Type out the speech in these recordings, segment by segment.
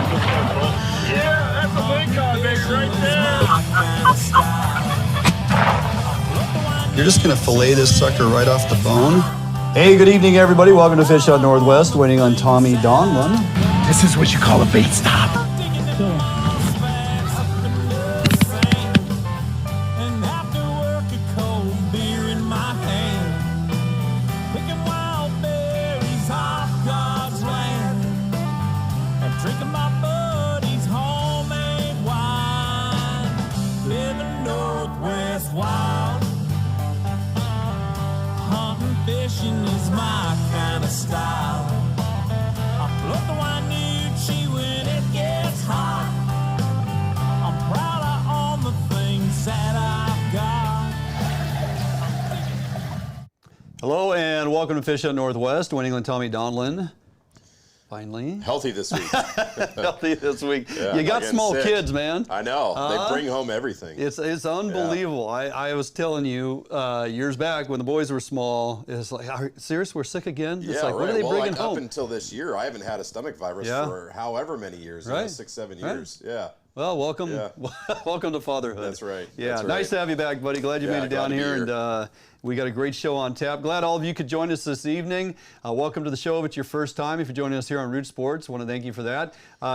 Yeah, that's a big cod, baby, right there. You're just gonna fillet this sucker right off the bone. Hey, good evening, everybody. Welcome to Fish Out Northwest, waiting on Tommy Donlin. This is what you call a bait stop. Fishing is my kind of style. I float the Wainuchi when it gets hot. I'm proud of all the things that I've got. Hello and welcome to Fish Out Northwest, winning on Tommy Donlin. Finally. Healthy this week. Healthy this week. Yeah, you got small sick. kids, man. I know. They bring home everything. It's unbelievable. Yeah. I was telling you years back when the boys were small, it's like, serious, we're sick again? It's Yeah, like, right. what are they bringing home? Up until this year, I haven't had a stomach virus for however many years, right. 6-7 years. Yeah. Well, welcome, welcome to fatherhood. That's right. Yeah, That's nice right. to have you back, buddy. Glad you made it down here, and we got a great show on tap. Glad all of you could join us this evening. Welcome to the show if it's your first time. If you're joining us here on Root Sports, I want to thank you for that.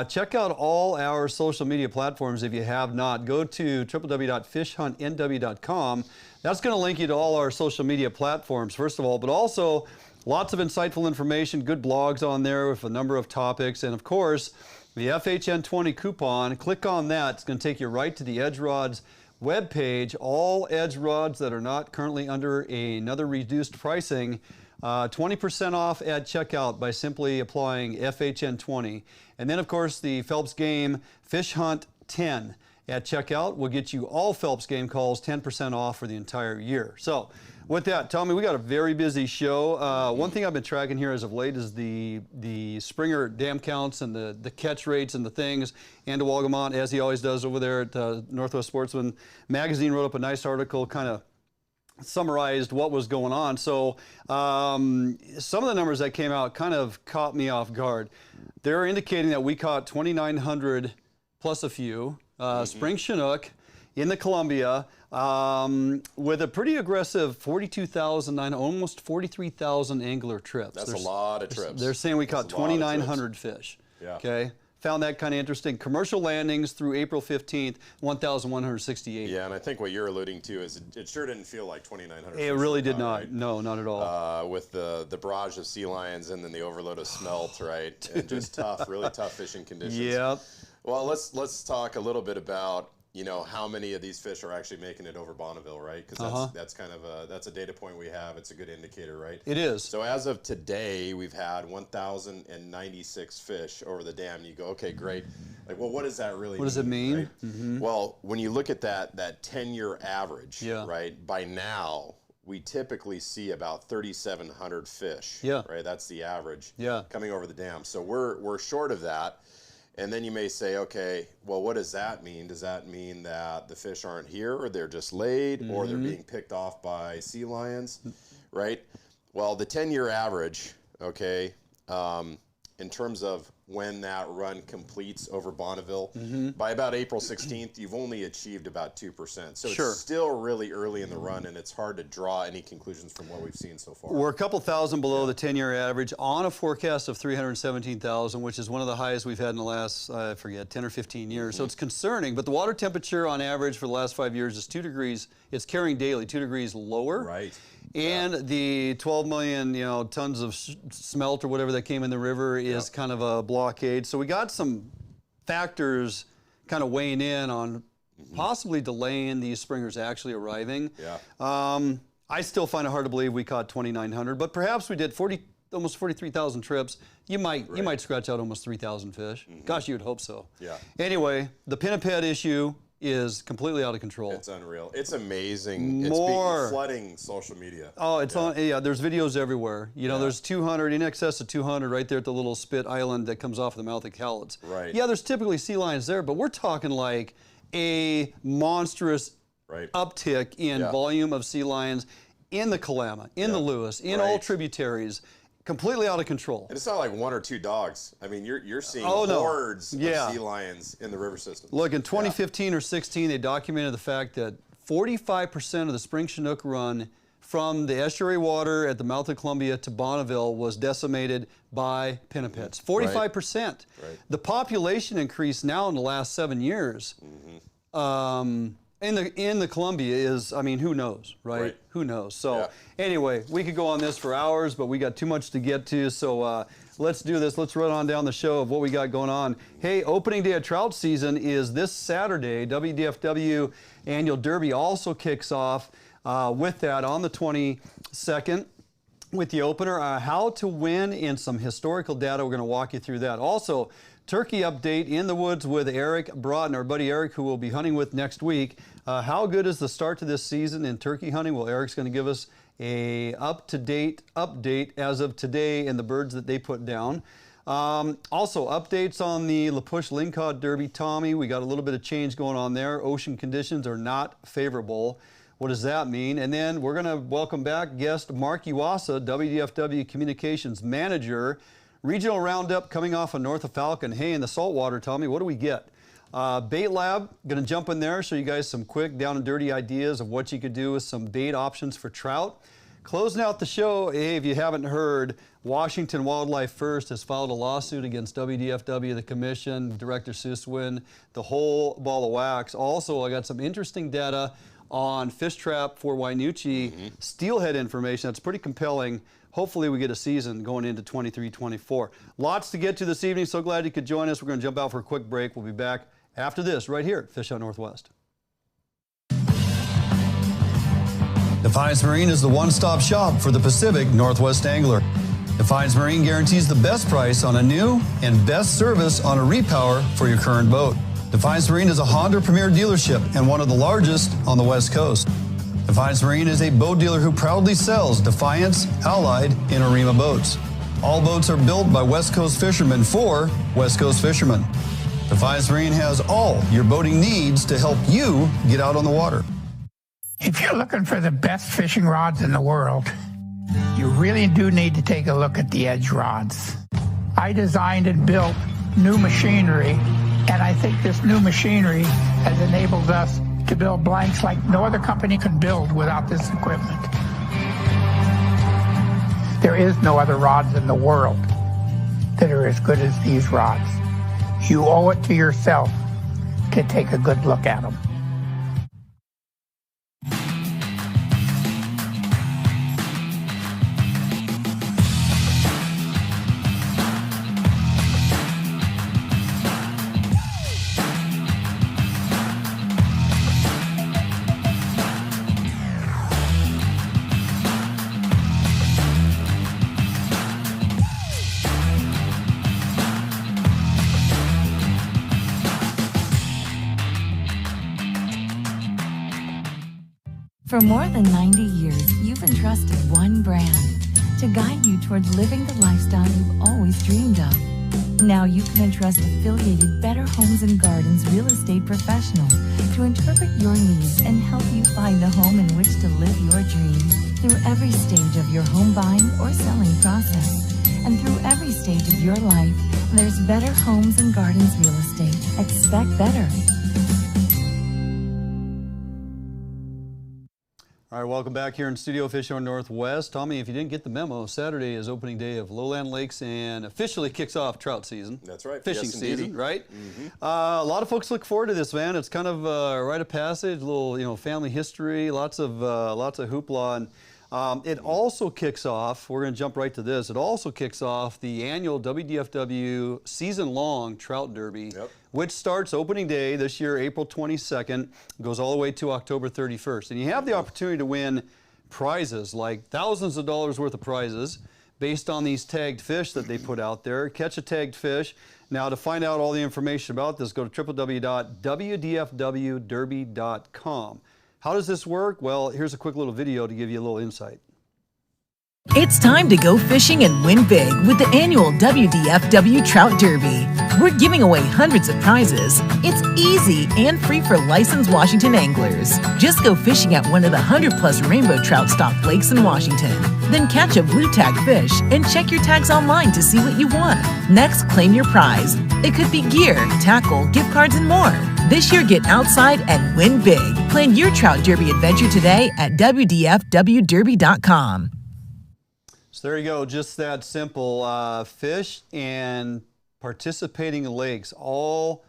Check out all our social media platforms if you have not. Go to www.fishhuntnw.com. That's going to link you to all our social media platforms, first of all, but also lots of insightful information, good blogs on there with a number of topics, and of course, the FHN20 coupon. Click on that. It's going to take you right to the Edge Rods webpage. All Edge Rods that are not currently under another reduced pricing, 20% off at checkout by simply applying FHN20. And then, of course, the Phelps Game Fish Hunt 10 at checkout will get you all Phelps Game calls 10% off for the entire year. So, with that, Tommy, we got a very busy show. One thing I've been tracking here as of late is the Springer dam counts and the catch rates and the things. Andy Walgamont, as he always does over there at Northwest Sportsman Magazine, wrote up a nice article, kind of summarized what was going on. So some of the numbers that came out kind of caught me off guard. They're indicating that we caught 2,900 plus a few spring Chinook in the Columbia, with a pretty aggressive 42,000, almost 43,000 angler trips. That's a lot of trips. They're saying we caught 2,900 fish. Yeah. Okay. Found that kind of interesting. Commercial landings through April 15th, 1,168. Yeah, and I think what you're alluding to is it sure didn't feel like 2,900. It really did not. Right? No, not at all. With the barrage of sea lions and then the overload of smelt, right? And just tough, really tough fishing conditions. Yep. Well, let's talk a little bit about how many of these fish are actually making it over Bonneville, right? Because that's kind of a data point we have. It's a good indicator, right? It is. So as of today, we've had 1,096 fish over the dam. You go, okay, great. Like, well, what does that really mean? What does it mean? Right? Mm-hmm. Well, when you look at that 10-year average, Yeah. right? By now, we typically see about 3,700 fish. Yeah. Right. That's the average. Yeah. Coming over the dam. So we're short of that. And then you may say, okay, well, what does that mean? Does that mean that the fish aren't here, or they're just laid, or they're being picked off by sea lions, right? Well, the 10-year average, okay, in terms of when that run completes over Bonneville, by about April 16th, you've only achieved about 2%. So it's still really early in the run, and it's hard to draw any conclusions from what we've seen so far. We're a couple thousand below the 10-year average on a forecast of 317,000, which is one of the highest we've had in the last, 10 or 15 years. So it's concerning, but the water temperature on average for the last 5 years is 2 degrees. It's carrying daily 2 degrees lower. Right. And the 12 million, tons of smelt or whatever that came in the river is kind of a blockade. So we got some factors kind of weighing in on possibly delaying these springers actually arriving. Yeah. I still find it hard to believe we caught 2,900, but perhaps we did almost 43,000 trips. You might scratch out almost 3,000 fish. Gosh, you'd hope so. Yeah. Anyway, the pinniped issue is completely out of control. It's unreal. It's amazing. More. It's flooding social media. Oh, it's on. Yeah, there's videos everywhere. There's 200, in excess of 200 right there at the little spit island that comes off the mouth of Cowlitz. Right. Yeah, there's typically sea lions there, but we're talking like a monstrous uptick in volume of sea lions in the Kalama, in the Lewis, in all tributaries. completely out of control. And it's not like one or two dogs. I mean, you're seeing Oh, no. hordes Yeah. of sea lions in the river system. Look, in 2015 or 16, they documented the fact that 45% of the spring Chinook run from the estuary water at the mouth of Columbia to Bonneville was decimated by pinnipeds. 45%. Right. The population increase now in the last 7 years in the Columbia is, I mean, who knows, right? Who knows? So anyway, we could go on this for hours, but we got too much to get to. So let's do this. Let's run on down the show of what we got going on. Hey, opening day of trout season is this Saturday. WDFW Annual Derby also kicks off with that on the 22nd with the opener. How to win and some historical data. We're going to walk you through that. Also, turkey update in the woods with Eric Braaten, our buddy Eric, who we'll be hunting with next week. How good is the start to this season in turkey hunting? Well, Eric's going to give us a up-to-date update as of today and the birds that they put down. Also, updates on the La Push Lingcod Derby. Tommy, we got a little bit of change going on there. Ocean conditions are not favorable. What does that mean? And then we're going to welcome back guest Mark Yuasa, WDFW Communications Manager. Regional Roundup coming off of North of Falcon. Hey, in the saltwater, Tommy, what do we get? Bait Lab, going to jump in there, show you guys some quick down and dirty ideas of what you could do with some bait options for trout. Closing out the show, hey, if you haven't heard, Washington Wildlife First has filed a lawsuit against WDFW, the Commission, Director Suing, the whole ball of wax. Also, I got some interesting data on fish trap for Wainucci, steelhead information. That's pretty compelling. Hopefully we get a season going into 23-24. Lots to get to this evening. So glad you could join us. We're going to jump out for a quick break. We'll be back after this right here at Fish Out Northwest. Defiance Marine is the one-stop shop for the Pacific Northwest angler. Defiance Marine guarantees the best price on a new and best service on a repower for your current boat. Defiance Marine is a Honda Premier dealership and one of the largest on the West Coast. Defiance Marine is a boat dealer who proudly sells Defiance, Allied, and Arima boats. All boats are built by West Coast fishermen for West Coast fishermen. Defiance Marine has all your boating needs to help you get out on the water. If you're looking for the best fishing rods in the world, you really do need to take a look at the Edge rods. I designed and built new machinery, and I think this new machinery has enabled us to build blanks like no other company can build without this equipment. There is no other rods in the world that are as good as these rods. You owe it to yourself to take a good look at them. For more than 90 years, you've entrusted one brand to guide you towards living the lifestyle you've always dreamed of. Now you can entrust affiliated Better Homes and Gardens real estate professionals to interpret your needs and help you find the home in which to live your dreams through every stage of your home buying or selling process. And through every stage of your life, there's Better Homes and Gardens real estate. Expect better. All right, welcome back here in Studio Fish Out Northwest. Tommy, if you didn't get the memo, Saturday is opening day of Lowland Lakes and officially kicks off trout season. That's right. Fishing Yes, season, indeed. right? A lot of folks look forward to this, man. It's kind of a rite of passage, a little, family history, lots of hoopla. And it also kicks off, we're going to jump right to this, it also kicks off the annual WDFW season-long Trout Derby, which starts opening day this year, April 22nd, goes all the way to October 31st. And you have the opportunity to win prizes, like thousands of dollars worth of prizes based on these tagged fish that they put out there. Catch a tagged fish. Now, to find out all the information about this, go to www.wdfwderby.com. How does this work? Well, here's a quick little video to give you a little insight. It's time to go fishing and win big with the annual WDFW Trout Derby. we're giving away hundreds of prizes. It's easy and free for licensed Washington anglers. Just go fishing at one of the 100+ rainbow trout stocked lakes in Washington. Then catch a blue tag fish and check your tags online to see what you won. Next, claim your prize. It could be gear, tackle, gift cards, and more. This year, get outside and win big. Plan your Trout Derby adventure today at WDFWDerby.com. So there you go, just that simple. Fish and participating lakes, all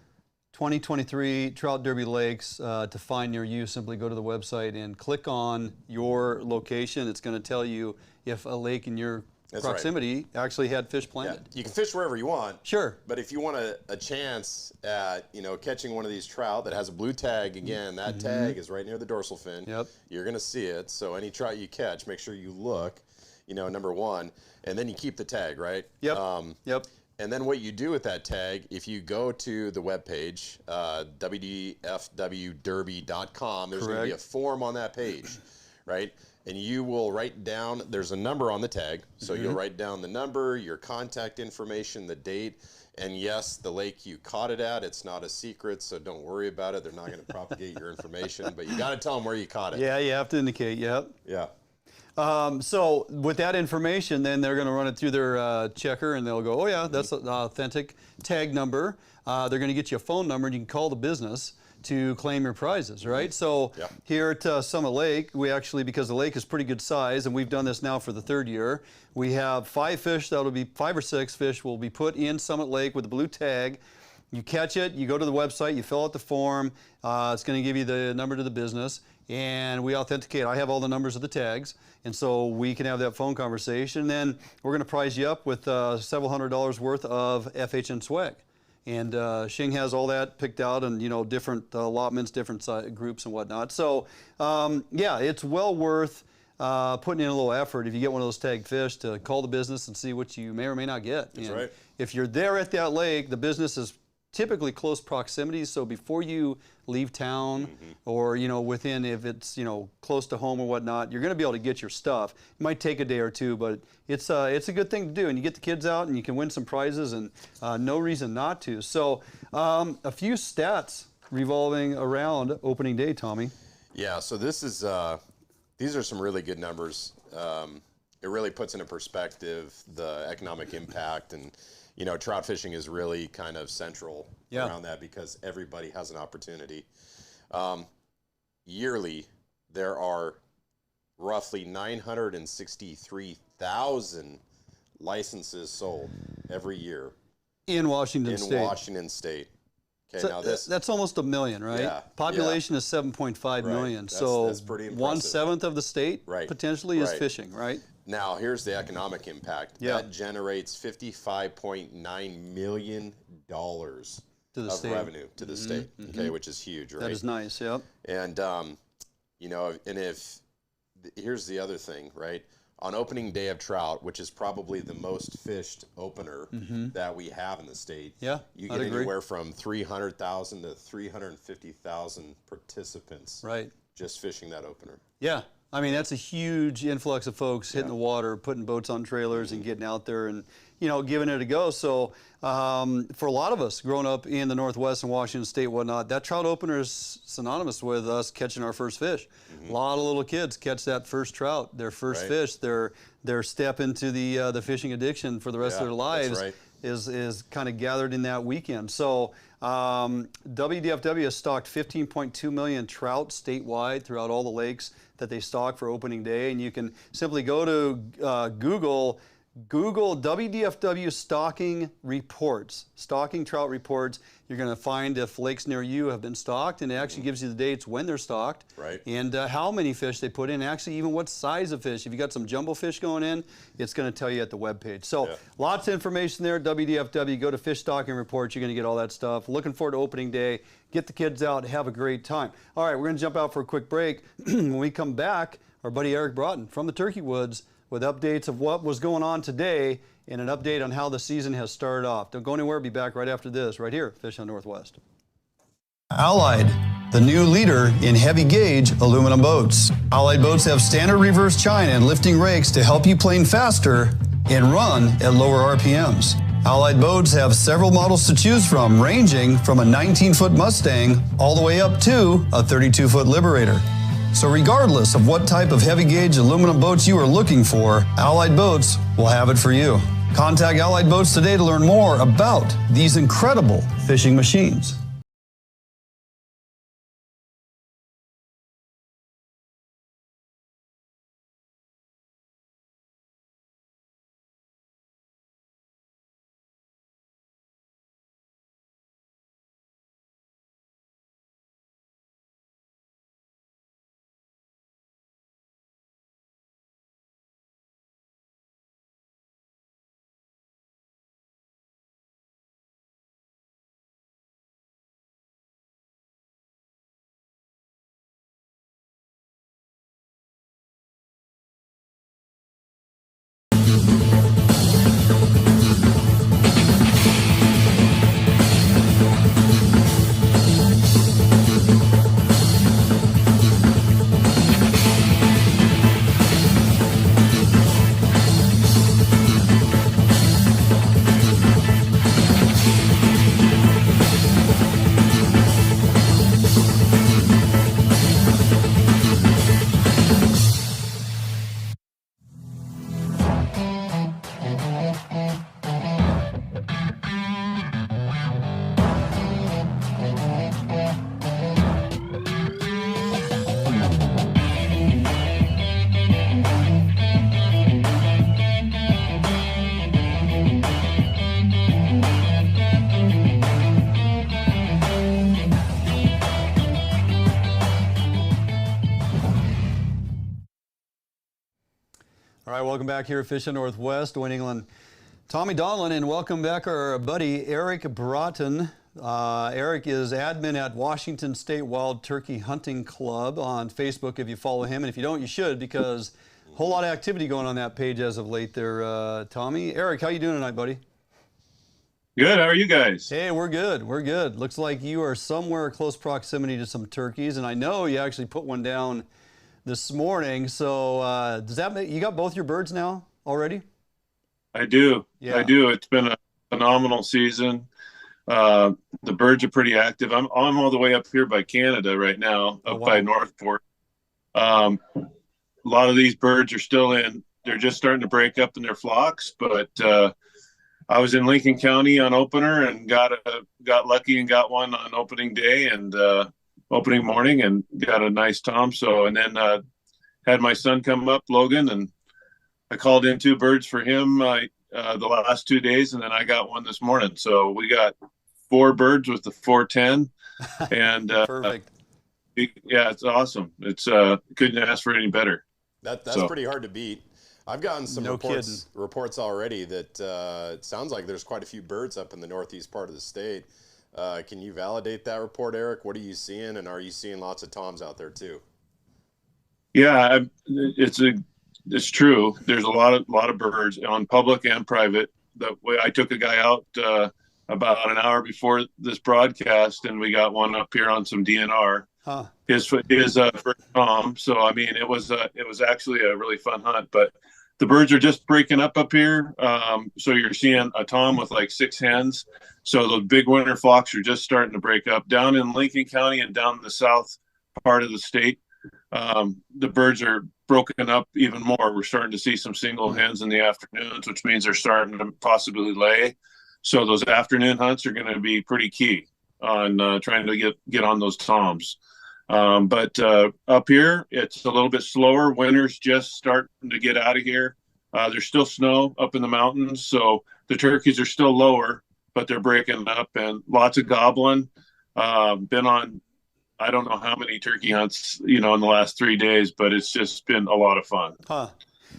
2023 Trout Derby lakes to find near you. Simply go to the website and click on your location. It's going to tell you if a lake in your proximity actually had fish planted. Yeah. You can fish wherever you want. Sure. But if you want a chance at catching one of these trout that has a blue tag, again, that tag is right near the dorsal fin. Yep. You're going to see it. So any trout you catch, make sure you look. Number one, and then you keep the tag, right? Yep. Yep. And then what you do with that tag, if you go to the webpage, WDFWDerby.com, there's going to be a form on that page, right? And you will write down, there's a number on the tag, so you'll write down the number, your contact information, the date, and yes, the lake you caught it at, it's not a secret, so don't worry about it. They're not going to propagate your information, but you got to tell them where you caught it. Yeah, you have to indicate, yep. Yeah. So with that information, then they're going to run it through their checker, and they'll go, oh yeah, that's an authentic tag number. They're going to get you a phone number, and you can call the business to claim your prizes, right? So here at Summit Lake, we actually, because the lake is pretty good size, and we've done this now for the 3rd year, we have 5 or 6 fish will be put in Summit Lake with a blue tag. You catch it, you go to the website, you fill out the form, it's going to give you the number to the business, and we authenticate. I have all the numbers of the tags, and so we can have that phone conversation. Then we're going to prize you up with several $100s worth of FHN swag. And Shing has all that picked out, and different allotments, different groups and whatnot. So yeah, it's well worth putting in a little effort if you get one of those tagged fish to call the business and see what you may or may not get. That's and right. If you're there at that lake, the business is typically close proximity, so before you leave town or within, if it's close to home or whatnot, you're going to be able to get your stuff. It might take a day or two, but it's a good thing to do, and you get the kids out and you can win some prizes, and no reason not to. So a few stats revolving around opening day, Tommy. Yeah, so this is these are some really good numbers. It really puts into perspective the economic impact, and trout fishing is really kind of central around that because everybody has an opportunity. Yearly, there are roughly 963,000 licenses sold every year In Washington State. In Washington State. Okay, So now this that's almost 1 million, right? Yeah, Population is 7.5 million. That's pretty impressive. 1/7 of the state potentially is fishing, right? Now, here's the economic impact. Yeah. That generates $55.9 million of state. revenue to the state, okay, which is huge, right? That is nice, yep. And, here's the other thing, right? On opening day of trout, which is probably the most fished opener that we have in the state, Yeah, you get anywhere from 300,000 to 350,000 participants just fishing that opener. Yeah. I mean, that's a huge influx of folks hitting the water, putting boats on trailers and getting out there and, giving it a go. So for a lot of us growing up in the Northwest and Washington State and whatnot, that trout opener is synonymous with us catching our first fish. A lot of little kids catch that first trout, their first fish, their step into the fishing addiction for the rest of their lives is kind of gathered in that weekend. So WDFW has stocked 15.2 million trout statewide throughout all the lakes that they stock for opening day, and you can simply go to Google WDFW stocking reports, stocking trout reports. You're going to find if lakes near you have been stocked, and it actually gives you the dates when they're stocked, and how many fish they put in, actually even what size of fish. If you got some jumbo fish going in, it's going to tell you at the webpage. So lots of information there at WDFW. Go to fish stocking reports. You're going to get all that stuff. Looking forward to opening day. Get the kids out. Have a great time. All right, we're going to jump out for a quick break. When we come back, our buddy Eric Braaten from the Turkey Woods with updates of what was going on today and an update on how the season has started off. Don't go anywhere. Be back right after this, right here, Fish on Northwest. Allied, the new leader in heavy gauge aluminum boats. Allied boats have standard reverse chine and lifting rakes to help you plane faster and run at lower RPMs. Allied Boats have several models to choose from, ranging from a 19-foot Mustang all the way up to a 32-foot Liberator. So regardless of what type of heavy gauge aluminum boats you are looking for, Allied Boats will have it for you. Contact Allied Boats today to learn more about these incredible fishing machines. All right, welcome back here at Fishing Northwest, New England. Tommy Donlin, and welcome back our buddy Eric Braaten. Eric is admin at Washington State Wild Turkey Hunting Club on Facebook if you follow him. And if you don't, you should, because a whole lot of activity going on that page as of late there, Tommy. Eric, how you doing tonight, buddy? Good. How are you guys? Hey, we're good. We're good. Looks like you are somewhere close proximity to some turkeys, and I know you actually put one down this morning. So does that make you got both your birds now already? I do. Yeah. I do. It's been a phenomenal season. The birds are pretty active. I'm all the way up here by Canada right now, up by Northport. A lot of these birds are still in. They're just starting to break up in their flocks, but I was in Lincoln County on opener and got lucky and got one on opening day and opening morning and got a nice tom. So, and then had my son come up, Logan, and I called in 2 birds for him the last 2 days, and then I got one this morning. So we got 4 birds with the 410, and Perfect. Yeah, it's awesome. It's couldn't ask for any better. That's pretty hard to beat. I've gotten some reports already that it sounds like there's quite a few birds up in the northeast part of the state. Can you validate that report, Eric? What are you seeing, and are you seeing lots of toms out there too? Yeah, it's true. There's a lot of birds on public and private. That way, I took a guy out about an hour before this broadcast, and we got one up here on some DNR. Huh. His first tom. So I mean, it was actually a really fun hunt. But the birds are just breaking up here. So you're seeing a tom with like 6 hens. So those big winter flocks are just starting to break up down in Lincoln County and down the south part of the state. The birds are broken up even more. We're starting to see some single hens in the afternoons, which means they're starting to possibly lay. So those afternoon hunts are going to be pretty key on trying to get on those toms. But up here, it's a little bit slower. Winter's just starting to get out of here. There's still snow up in the mountains, so the turkeys are still lower, but they're breaking up, and lots of gobbling. Been on, I don't know how many turkey hunts, in the last 3 days, but it's just been a lot of fun. Huh.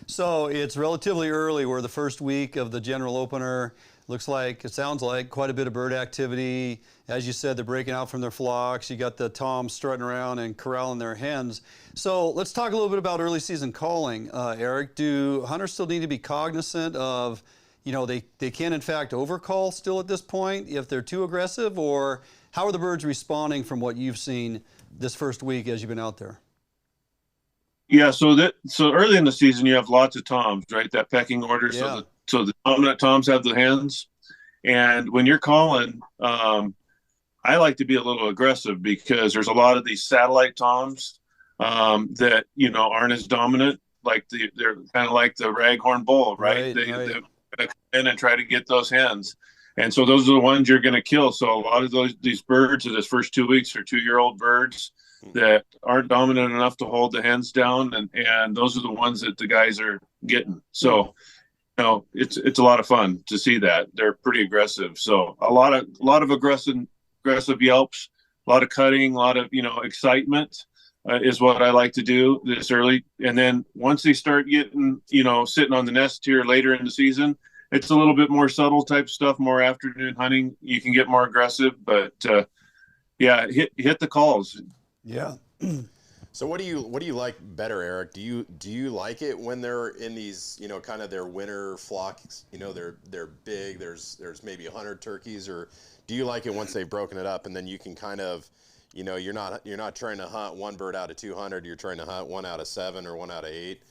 So it's relatively early. We're the first week of the general opener. It sounds like quite a bit of bird activity. As you said, they're breaking out from their flocks. You got the toms strutting around and corralling their hens. So let's talk a little bit about early season calling. Eric, do hunters still need to be cognizant of, they can in fact overcall still at this point if they're too aggressive, or how are the birds responding from what you've seen this first week as you've been out there? Yeah, so early in the season you have lots of toms, right? That pecking order. Yeah. So the dominant toms have the hens, And when you're calling, I like to be a little aggressive because there's a lot of these satellite toms that, you know, aren't as dominant. Like they're kind of like the raghorn bull, right? They're going to come in and try to get those hens. And so those are the ones you're going to kill. So a lot of these birds in this first 2 weeks are 2-year-old birds that aren't dominant enough to hold the hens down. And those are the ones that the guys are getting. So, you know, it's a lot of fun to see that. They're pretty aggressive. So a lot of aggressive yelps, a lot of cutting, a lot of, you know, excitement is what I like to do this early. And then once they start getting, you know, sitting on the nest here later in the season, it's a little bit more subtle type stuff, more afternoon hunting. You can get more aggressive, but yeah, hit the calls. Yeah. So what do you like better, Eric? Do you like it when they're in these, you know, kind of their winter flocks? You know, they're big. There's maybe 100 turkeys, or do you like it once they've broken it up and then you can kind of, you know, you're not trying to hunt one bird out of 200. You're trying to hunt 1 out of 7 or 1 out of 8.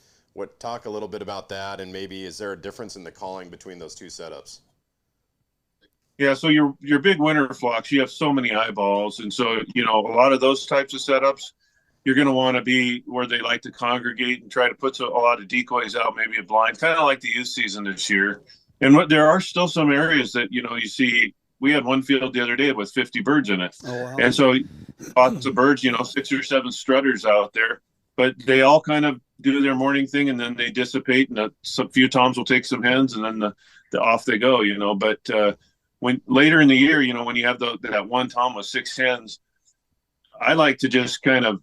Talk a little bit about that, and maybe is there a difference in the calling between those two setups? Yeah, so your big winter flocks, you have so many eyeballs, and so, you know, a lot of those types of setups, you're going to want to be where they like to congregate and try to put a lot of decoys out, maybe a blind, kind of like the youth season this year. And there are still some areas that, you know, you see. We had one field the other day with 50 birds in it. Oh, wow. And so lots of birds, you know, 6 or 7 strutters out there, but they all kind of do their morning thing and then they dissipate, and some few toms will take some hens and then the off they go, you know. But when later in the year, you know, when you have that one tom with 6 hens, I like to just kind of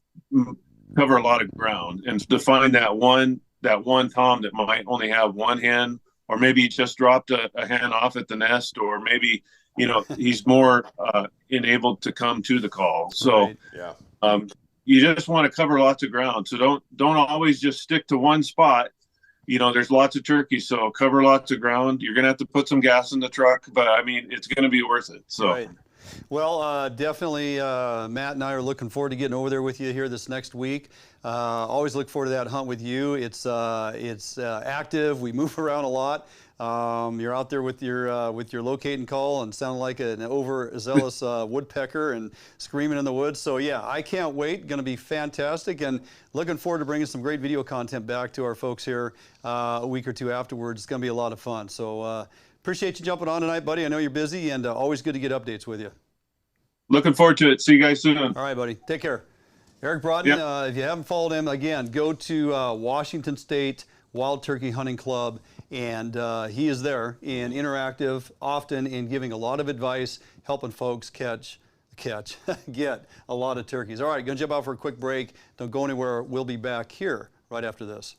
cover a lot of ground and to find that one tom that might only have 1 hen, or maybe he just dropped a hen off at the nest, or maybe, you know, he's more enabled to come to the call. So Right. Yeah. You just want to cover lots of ground. So don't always just stick to one spot. You know, there's lots of turkeys, so cover lots of ground. You're going to have to put some gas in the truck, but I mean, it's going to be worth it. So. Right. Well, definitely, Matt and I are looking forward to getting over there with you here this next week. Always look forward to that hunt with you. It's active. We move around a lot. You're out there with your locate and call and sound like an overzealous woodpecker and screaming in the woods. So yeah, I can't wait. Going to be fantastic, and looking forward to bringing some great video content back to our folks here a week or two afterwards. It's going to be a lot of fun. So appreciate you jumping on tonight, buddy. I know you're busy, and always good to get updates with you. Looking forward to it. See you guys soon. All right, buddy. Take care. Eric Braaten, Yep. If you haven't followed him, again, go to Washington State Wild Turkey Hunting Club, and he is there and interactive, often in giving a lot of advice, helping folks get a lot of turkeys. All right, going to jump out for a quick break. Don't go anywhere. We'll be back here right after this.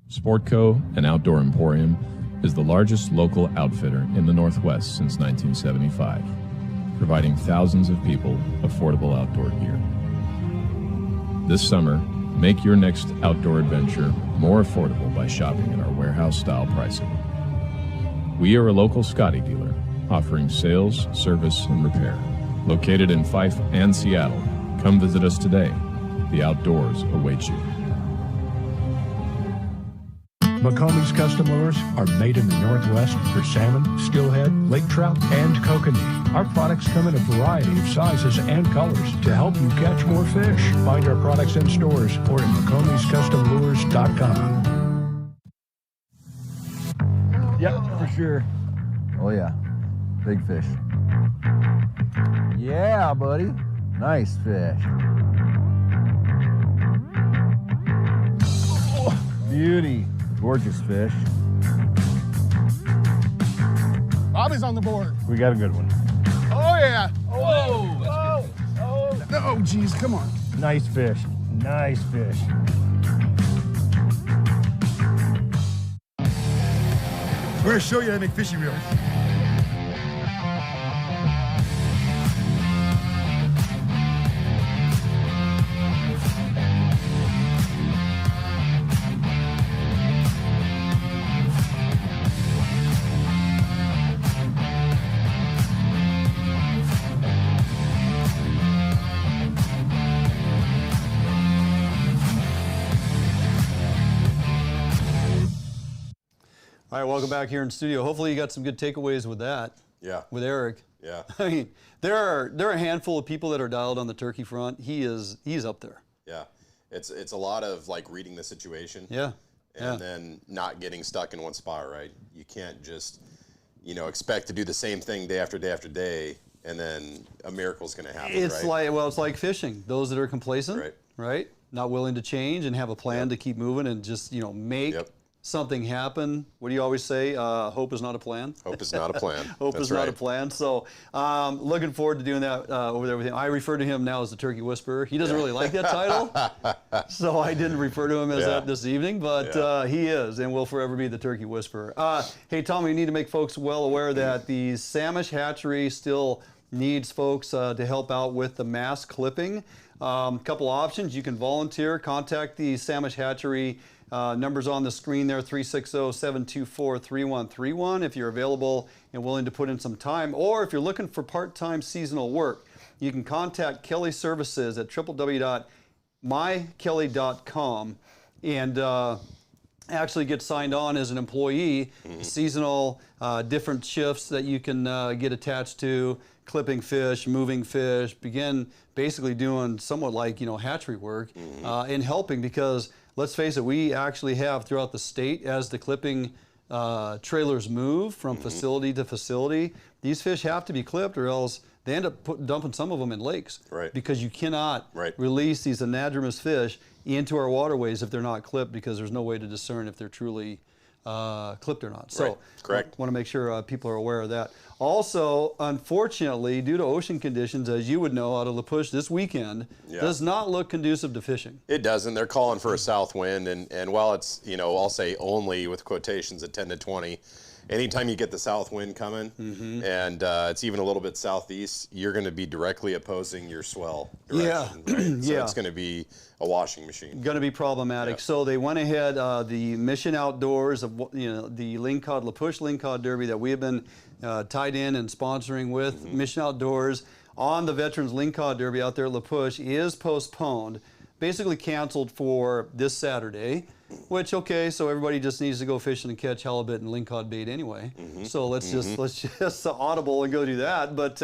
Sportco, an outdoor emporium, is the largest local outfitter in the Northwest since 1975, providing thousands of people affordable outdoor gear. This summer, make your next outdoor adventure more affordable by shopping at our warehouse-style pricing. We are a local Scotty dealer, offering sales, service, and repair. Located in Fife and Seattle, come visit us today. The outdoors await you. McCombie's custom lures are made in the Northwest for salmon, steelhead, lake trout, and kokanee. Our products come in a variety of sizes and colors to help you catch more fish. Find our products in stores or at McCombie'sCustomLures.com. Yep, for sure. Oh yeah, big fish. Yeah, buddy, nice fish. Oh, beauty. Gorgeous fish. Bobby's on the board. We got a good one. Oh, yeah. Oh, geez, come on. Nice fish. Nice fish. We're going to show you how to make fishing reels. All right, welcome back here in studio. Hopefully you got some good takeaways with that. Yeah. With Eric. Yeah. I mean, there are a handful of people that are dialed on the turkey front. He's up there. Yeah. It's a lot of like reading the situation. Yeah. And then not getting stuck in one spot, right? You can't just, expect to do the same thing day after day after day, and then a miracle's going to happen, It's right? it's like fishing. Those that are complacent, right? Not willing to change and have a plan to keep moving and just, make something happen. What do you always say? Hope is not a plan. Hope is not a plan. Hope That's is not right. a plan. So looking forward to doing that over there with him. I refer to him now as the Turkey Whisperer. He doesn't really like that title, so I didn't refer to him as that this evening, but he is and will forever be the Turkey Whisperer. Hey, Tom, we need to make folks well aware that the Samish hatchery still needs folks to help out with the mass clipping. Couple options. You can volunteer. Contact the Samish hatchery. Numbers on the screen there, 360-724-3131 if you're available and willing to put in some time. Or if you're looking for part-time seasonal work, you can contact Kelly Services at www.mykelly.com and actually get signed on as an employee, seasonal, different shifts that you can get attached to, clipping fish, moving fish, begin basically doing somewhat like, hatchery work and helping, because let's face it, we actually have throughout the state, as the clipping trailers move from facility to facility, these fish have to be clipped or else they end up dumping some of them in lakes. Right. Because you cannot release these anadromous fish into our waterways if they're not clipped, because there's no way to discern if they're truly clipped or not. So correct. I want to make sure people are aware of that. Also, unfortunately, due to ocean conditions, as you would know, out of La Push this weekend, does not look conducive to fishing. It doesn't. They're calling for a south wind, and while it's, I'll say only with quotations at 10 to 20, anytime you get the south wind coming, and it's even a little bit southeast, you're going to be directly opposing your swell direction. Right? So it's going to be a washing machine. Going to be problematic. So they went ahead, the Mission Outdoors of the Lingcod La Push Lingcod Derby that we have been tied in and sponsoring with Mission Outdoors on the Veterans Lingcod Derby out there at La Push is postponed, basically canceled for this Saturday. Which, okay, so everybody just needs to go fishing and catch halibut and lingcod bait anyway. So let's just audible and go do that. But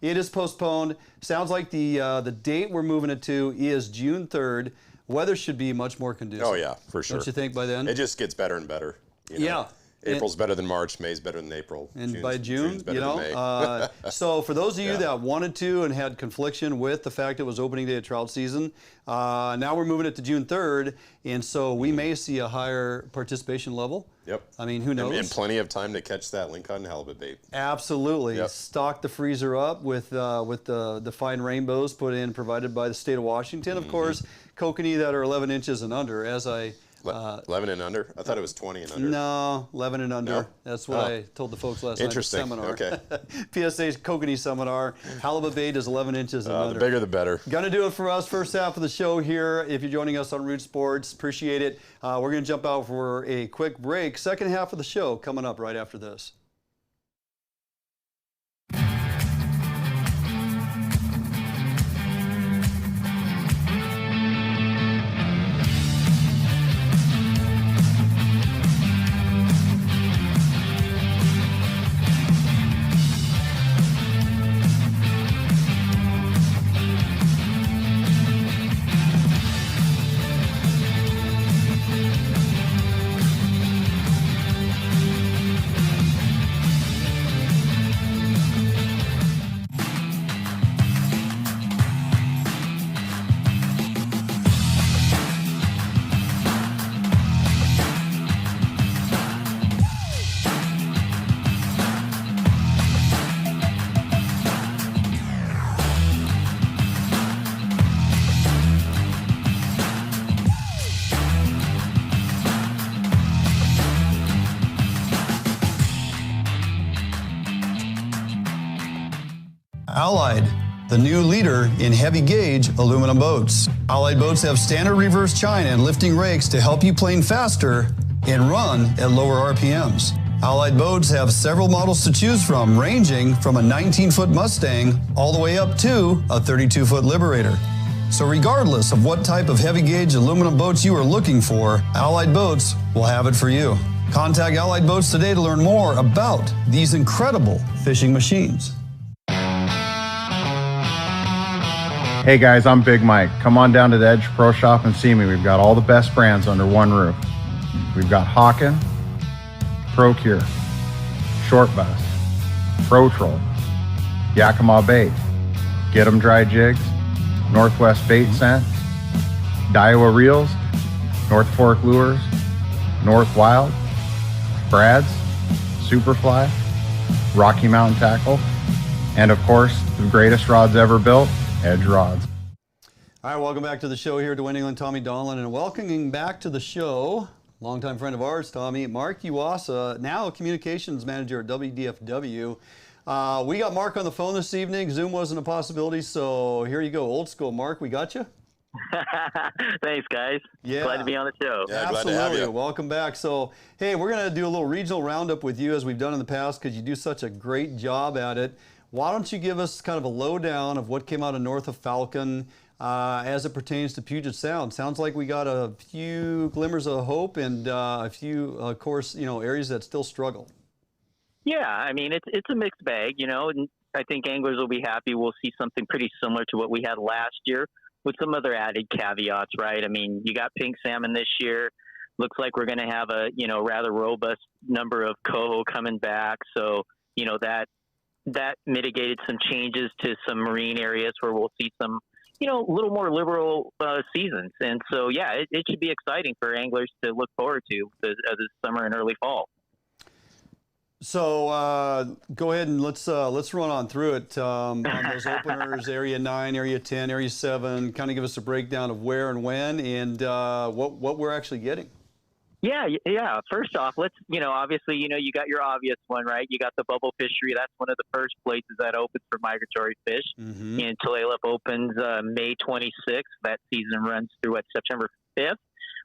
it is postponed. Sounds like the date we're moving it to is June 3rd. Weather should be much more conducive. Oh yeah, for sure. Don't you think by then? It just gets better and better. Yeah. April's better than March, May's better than April. And by June, June's better than May. So for those of you that wanted to and had confliction with the fact it was opening day of trout season, now we're moving it to June 3rd, and so we may see a higher participation level. Yep. I mean, who knows? And plenty of time to catch that lingcod and halibut bait. Absolutely. Yep. Stock the freezer up with the fine rainbows provided by the state of Washington. Of course, kokanee that are 11 inches and under, as I... 11 and under? I thought it was 20 and under. No, 11 and under. No? That's what I told the folks last night at the seminar. Okay. PSA's kokanee seminar. Halibut bait is 11 inches and under. The bigger the better. Gonna do it for us. First half of the show here. If you're joining us on Root Sports, appreciate it. We're gonna jump out for a quick break. Second half of the show coming up right after this. Allied, the new leader in heavy gauge aluminum boats. Allied boats have standard reverse chine and lifting rakes to help you plane faster and run at lower RPMs. Allied boats have several models to choose from, ranging from a 19-foot Mustang all the way up to a 32-foot Liberator. So regardless of what type of heavy gauge aluminum boats you are looking for, Allied Boats will have it for you. Contact Allied Boats today to learn more about these incredible fishing machines. Hey guys, I'm Big Mike. Come on down to the Edge Pro Shop and see me. We've got all the best brands under one roof. We've got Hawken, Procure, Short Bass, Pro Troll, Yakima Bait, Get 'em Dry Jigs, Northwest Bait Scent, Daiwa Reels, North Fork Lures, North Wild, Brad's, Superfly, Rocky Mountain Tackle, and of course, the greatest rods ever built, Edge Rods. All right, welcome back to the show here. Dwayne England, Tommy Donlan, and welcoming back to the show, longtime friend of ours, Tommy, Mark Yuasa, now a communications manager at WDFW. We got Mark on the phone this evening. Zoom wasn't a possibility, so here you go. Old school. Mark, we got you? Thanks, guys. Yeah. Glad to be on the show. Yeah, Absolutely. glad to have you. Welcome back. So, hey, we're going to do a little regional roundup with you as we've done in the past because you do such a great job at it. Why don't you give us kind of a lowdown of what came out of North of Falcon as it pertains to Puget Sound? Sounds like we got a few glimmers of hope and a few, of course, areas that still struggle. Yeah, I mean, it's a mixed bag, and I think anglers will be happy. We'll see something pretty similar to what we had last year with some other added caveats, right? I mean, you got pink salmon this year. Looks like we're going to have a, rather robust number of coho coming back. So, that mitigated some changes to some marine areas where we'll see some, a little more liberal seasons. And so, yeah, it should be exciting for anglers to look forward to this summer and early fall. So go ahead and let's run on through it on those openers, Area 9, Area 10, Area 7. Kind of give us a breakdown of where and when and what we're actually getting. Yeah. First off, let's, obviously, you got your obvious one, right? You got the bubble fishery. That's one of the first places that opens for migratory fish. Mm-hmm. And Tulalip opens May 26th. That season runs through September 5th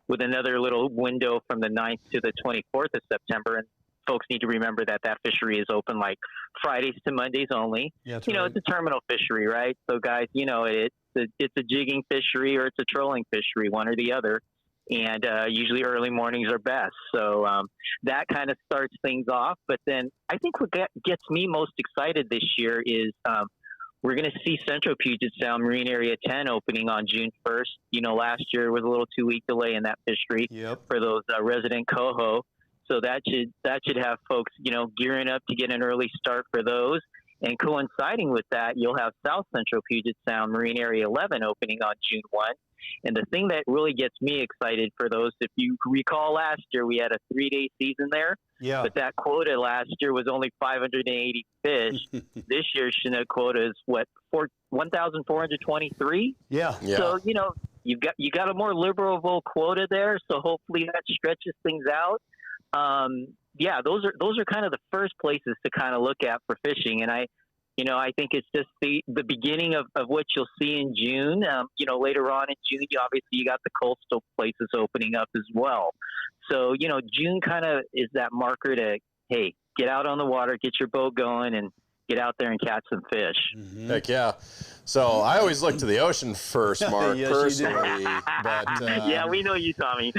with another little window from the 9th to the 24th of September. And folks need to remember that fishery is open like Fridays to Mondays only. Yeah, right. It's a terminal fishery, right? So guys, it's a jigging fishery or it's a trolling fishery, one or the other. And usually early mornings are best. So that kind of starts things off. But then I think what gets me most excited this year is we're going to see Central Puget Sound Marine Area 10 opening on June 1st. Last year was a little 2-week delay in that fishery for those resident coho. So that should have folks, gearing up to get an early start for those. And coinciding with that, you'll have South Central Puget Sound Marine Area 11 opening on June 1. And the thing that really gets me excited for those, if you recall last year, we had a 3-day season there. Yeah. But that quota last year was only 580 fish. This year's Chinook quota is 1,423. Yeah. So, you got a more liberal quota there. So hopefully that stretches things out. Those are kind of the first places to kind of look at for fishing. And I think it's just the beginning of what you'll see in June. Later on in June, obviously you got the coastal places opening up as well. So, June kind of is that marker to, hey, get out on the water, get your boat going and get out there and catch some fish. Mm-hmm. Heck yeah. So I always look to the ocean first, Mark, yes, personally. But yeah, we know you, Tommy.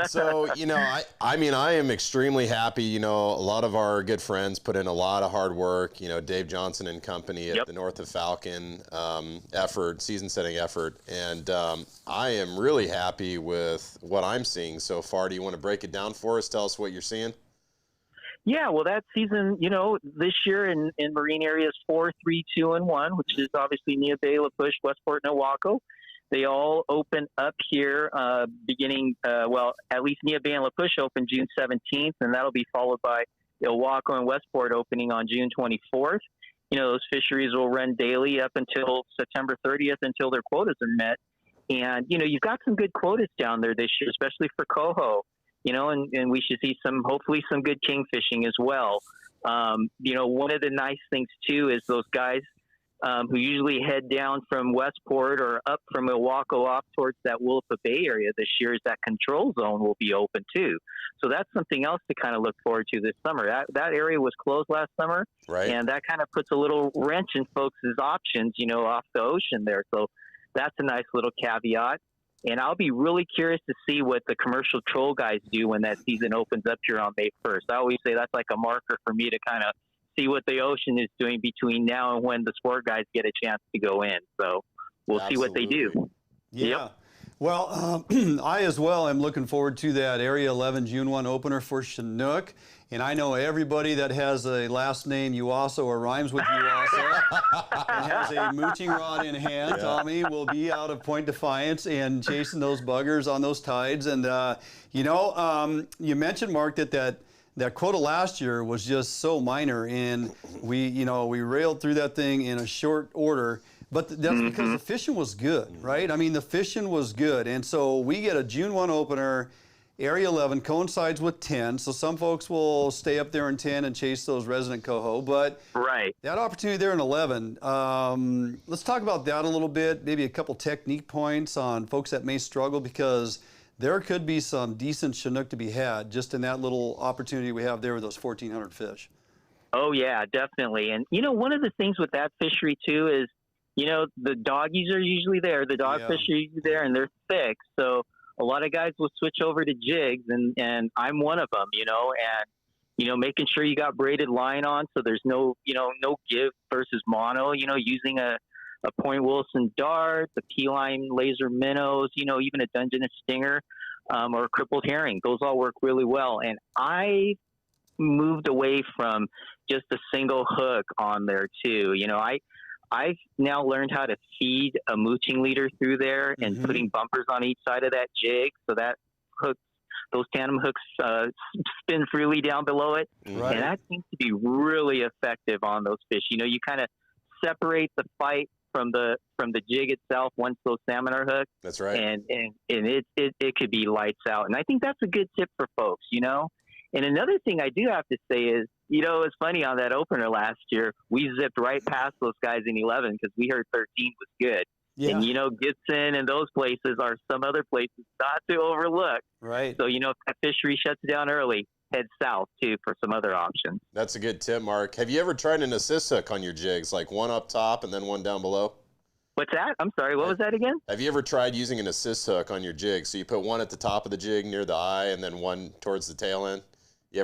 So, I am extremely happy. A lot of our good friends put in a lot of hard work. Dave Johnson and company at the North of Falcon season-setting effort. And I am really happy with what I'm seeing so far. Do you want to break it down for us? Tell us what you're seeing. Yeah, well, that season, this year in marine areas 4, 3, 2, and 1, which is obviously Neah Bay, La Push, Westport, and Oahu, they all open up here beginning, at least Neah Bay and La Push open June 17th, and that'll be followed by Oahu and Westport opening on June 24th. Those fisheries will run daily up until September 30th until their quotas are met. And, you've got some good quotas down there this year, especially for coho. And we should see hopefully some good king fishing as well. One of the nice things too is those guys who usually head down from Westport or up from Oahu off towards that Willapa Bay area this year is that control zone will be open too. So that's something else to kind of look forward to this summer. That area was closed last summer, right? And that kind of puts a little wrench in folks' options, off the ocean there. So that's a nice little caveat. And I'll be really curious to see what the commercial troll guys do when that season opens up here on May 1st. I always say that's like a marker for me to kind of see what the ocean is doing between now and when the sport guys get a chance to go in. So we'll see what they do. Yeah. Yep. Well, I as well am looking forward to that Area 11 June 1 opener for Chinook. And I know everybody that has a last name Yuasa or rhymes with Yuasa and has a mooching rod in hand, Tommy, will be out of Point Defiance and chasing those buggers on those tides. And, you mentioned, Mark, that quota last year was just so minor, and we railed through that thing in a short order. But that's because the fishing was good, right? I mean, the fishing was good. And so we get a June 1 opener. Area 11 coincides with 10, so some folks will stay up there in 10 and chase those resident coho, but that opportunity there in 11, let's talk about that a little bit, maybe a couple technique points on folks that may struggle, because there could be some decent Chinook to be had just in that little opportunity we have there with those 1,400 fish. Oh, yeah, definitely. And, one of the things with that fishery, too, is, the doggies are usually there, the dogfish are usually there, and they're thick, so a lot of guys will switch over to jigs, and I'm one of them, and, making sure you got braided line on so there's no give versus mono, using a Point Wilson dart, the P-line laser minnows, even a Dungeness stinger or a crippled herring. Those all work really well. And I moved away from just a single hook on there, too. I've now learned how to feed a mooching leader through there and putting bumpers on each side of that jig so that those tandem hooks spin freely down below it. Right. And that seems to be really effective on those fish. You kind of separate the fight from the jig itself once those salmon are hooked. That's right. And it could be lights out. And I think that's a good tip for folks, And another thing I do have to say is, it's funny, on that opener last year, we zipped right past those guys in 11 because we heard 13 was good. Yeah. And, Gibson and those places are some other places not to overlook. Right. So, if that fishery shuts down early, head south, too, for some other options. That's a good tip, Mark. Have you ever tried an assist hook on your jigs, like one up top and then one down below? What's that? I'm sorry, what was that again? Have you ever tried using an assist hook on your jig? So you put one at the top of the jig near the eye and then one towards the tail end?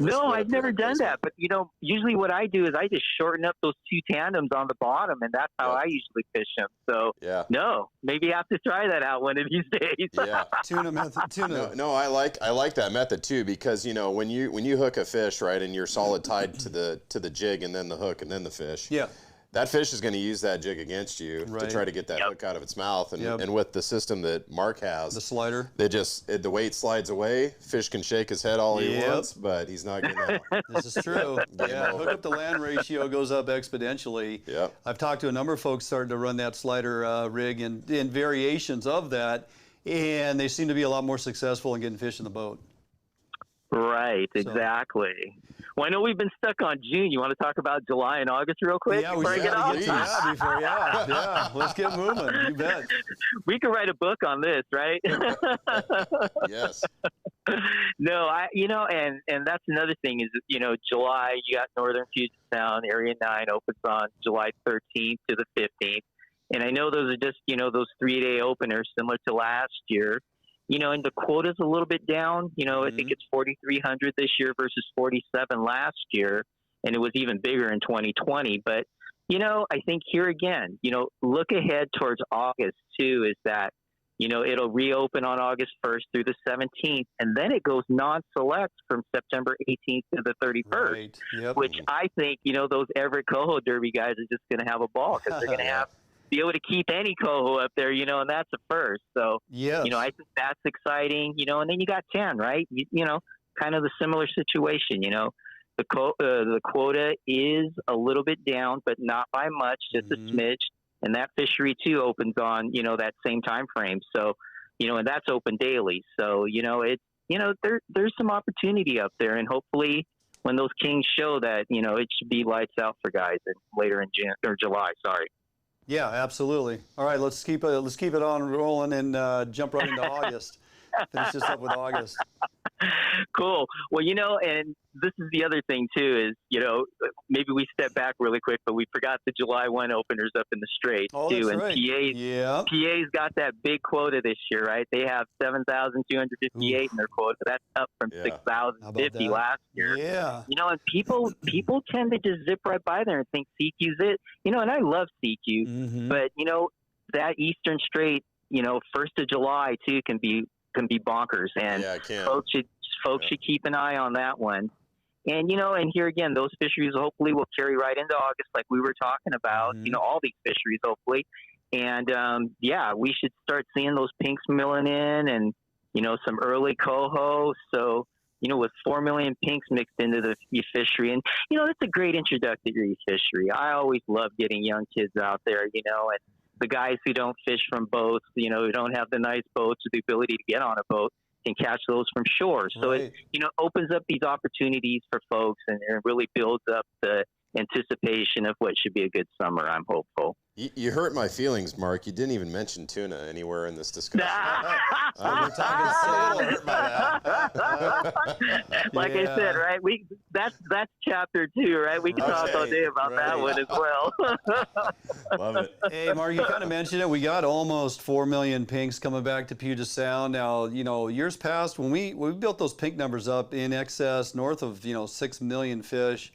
No, I've never done that. But, usually what I do is I just shorten up those two tandems on the bottom, and that's how I usually fish them. So, no, maybe I have to try that out one of these days. Yeah. Tuna method. Tuna. No, I like that method, too, because, when you hook a fish, right, and you're solid tied to the jig and then the hook and then the fish. Yeah. That fish is going to use that jig against you to try to get that hook out of its mouth. And with the system that Mark has, the slider, the weight slides away. Fish can shake his head all he wants, but he's not getting out. This is true. Hook up to land ratio goes up exponentially. Yep. I've talked to a number of folks starting to run that slider rig and variations of that, and they seem to be a lot more successful in getting fish in the boat. Right, exactly. Well, I know we've been stuck on June. You want to talk about July and August real quick? Yeah, let's get moving. You bet. We could write a book on this, right? Yes. No, and that's another thing is, July, you got Northern Puget Sound, Area 9 opens on July 13th to the 15th. And I know those are just, those 3-day openers similar to last year. And the quota's a little bit down. I think it's 4,300 this year versus 47 last year, and it was even bigger in 2020. But, I think here again, look ahead towards August, too, is that, it'll reopen on August 1st through the 17th, and then it goes non-select from September 18th to the 31st, which I think, those Everett Coho Derby guys are just going to have a ball because they're going to be able to keep any coho up there, and that's a first. So, I think that's exciting, and then you got 10, right? Kind of the similar situation, the quota is a little bit down, but not by much, just a smidge. And that fishery too opens on, that same time frame. So, and that's open daily. So, there's some opportunity up there, and hopefully when those kings show that, it should be lights out for guys later in June or July. Sorry. Yeah, absolutely. All right, let's keep it on rolling and jump right into August. Finish this up with August. Cool. Well, and this is the other thing too is, maybe we step back really quick, but we forgot the July 1 openers up in the Straits too. And right. PA's got that big quota this year, right? They have 7,258 in their quota. That's up from 6,050 last year. Yeah. And people tend to just zip right by there and think CQ's it. And I love CQ, but that Eastern Strait, 1st of July too can be bonkers, and folks should keep an eye on that one. And and here again, those fisheries hopefully will carry right into August, like we were talking about. All these fisheries hopefully, and we should start seeing those pinks milling in, and some early coho. So with 4 million pinks mixed into the fishery, and it's a great introductory fishery. I always love getting young kids out there, and the guys who don't fish from boats, who don't have the nice boats or the ability to get on a boat, can catch those from shore. So it, opens up these opportunities for folks, and it really builds up the anticipation of what should be a good summer. I'm hopeful. You hurt my feelings, Mark. You didn't even mention tuna anywhere in this discussion. We're talking so hurt by that. Like I said, right? That's chapter 2, right? We can talk all day about that one as well. Love it. Hey, Mark, you kind of mentioned it. We got almost 4 million pinks coming back to Puget Sound. Now, years past when we built those pink numbers up in excess, north of 6 million fish.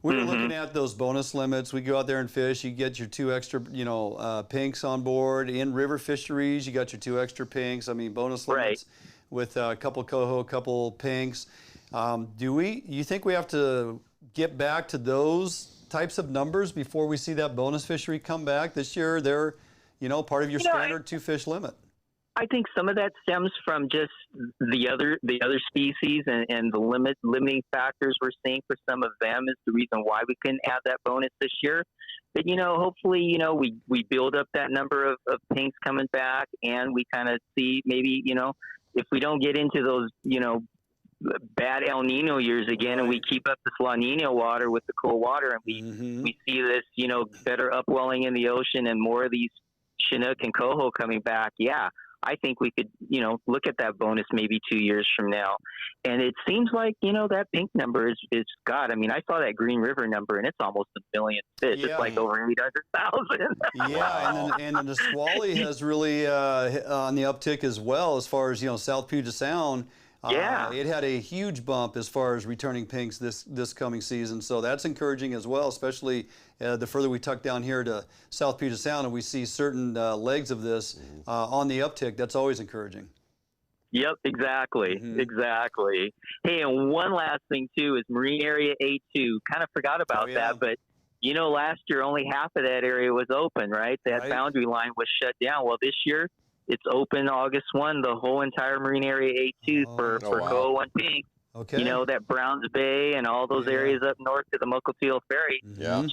We were looking at those bonus limits. We go out there and fish. You get your 2 extra, pinks on board. In river fisheries, you got your 2 extra pinks. I mean, bonus limits with a couple coho, a couple pinks. You think we have to get back to those types of numbers before we see that bonus fishery come back? This year, they're, part of your standard 2-fish limit. I think some of that stems from just the other species and the limiting factors we're seeing for some of them is the reason why we couldn't add that bonus this year. But, hopefully, we build up that number of pinks coming back, and we kind of see maybe, if we don't get into those, bad El Nino years again, and we keep up this La Nina water with the cool water, and we see this, better upwelling in the ocean and more of these Chinook and coho coming back. Yeah. I think we could, look at that bonus maybe 2 years from now. And it seems like, that pink number is God. I mean, I saw that Green River number, and it's almost 1 million fish. Yeah. It's like over 800,000. Yeah, and the Nisqually has really on the uptick as well as far as, South Puget Sound. It had a huge bump as far as returning pinks this coming season. So that's encouraging as well, especially the further we tuck down here to South Puget Sound and we see certain legs of this on the uptick. That's always encouraging. Yep, exactly. Exactly. Hey, and one last thing, too, is Marine Area A2. Kind of forgot about that, but, last year only half of that area was open, right? That boundary line was shut down. Well, this year, it's open August 1, the whole entire Marine Area A2 for coho and pink. Okay. That Browns Bay and all those areas up north to the Mukilteo Ferry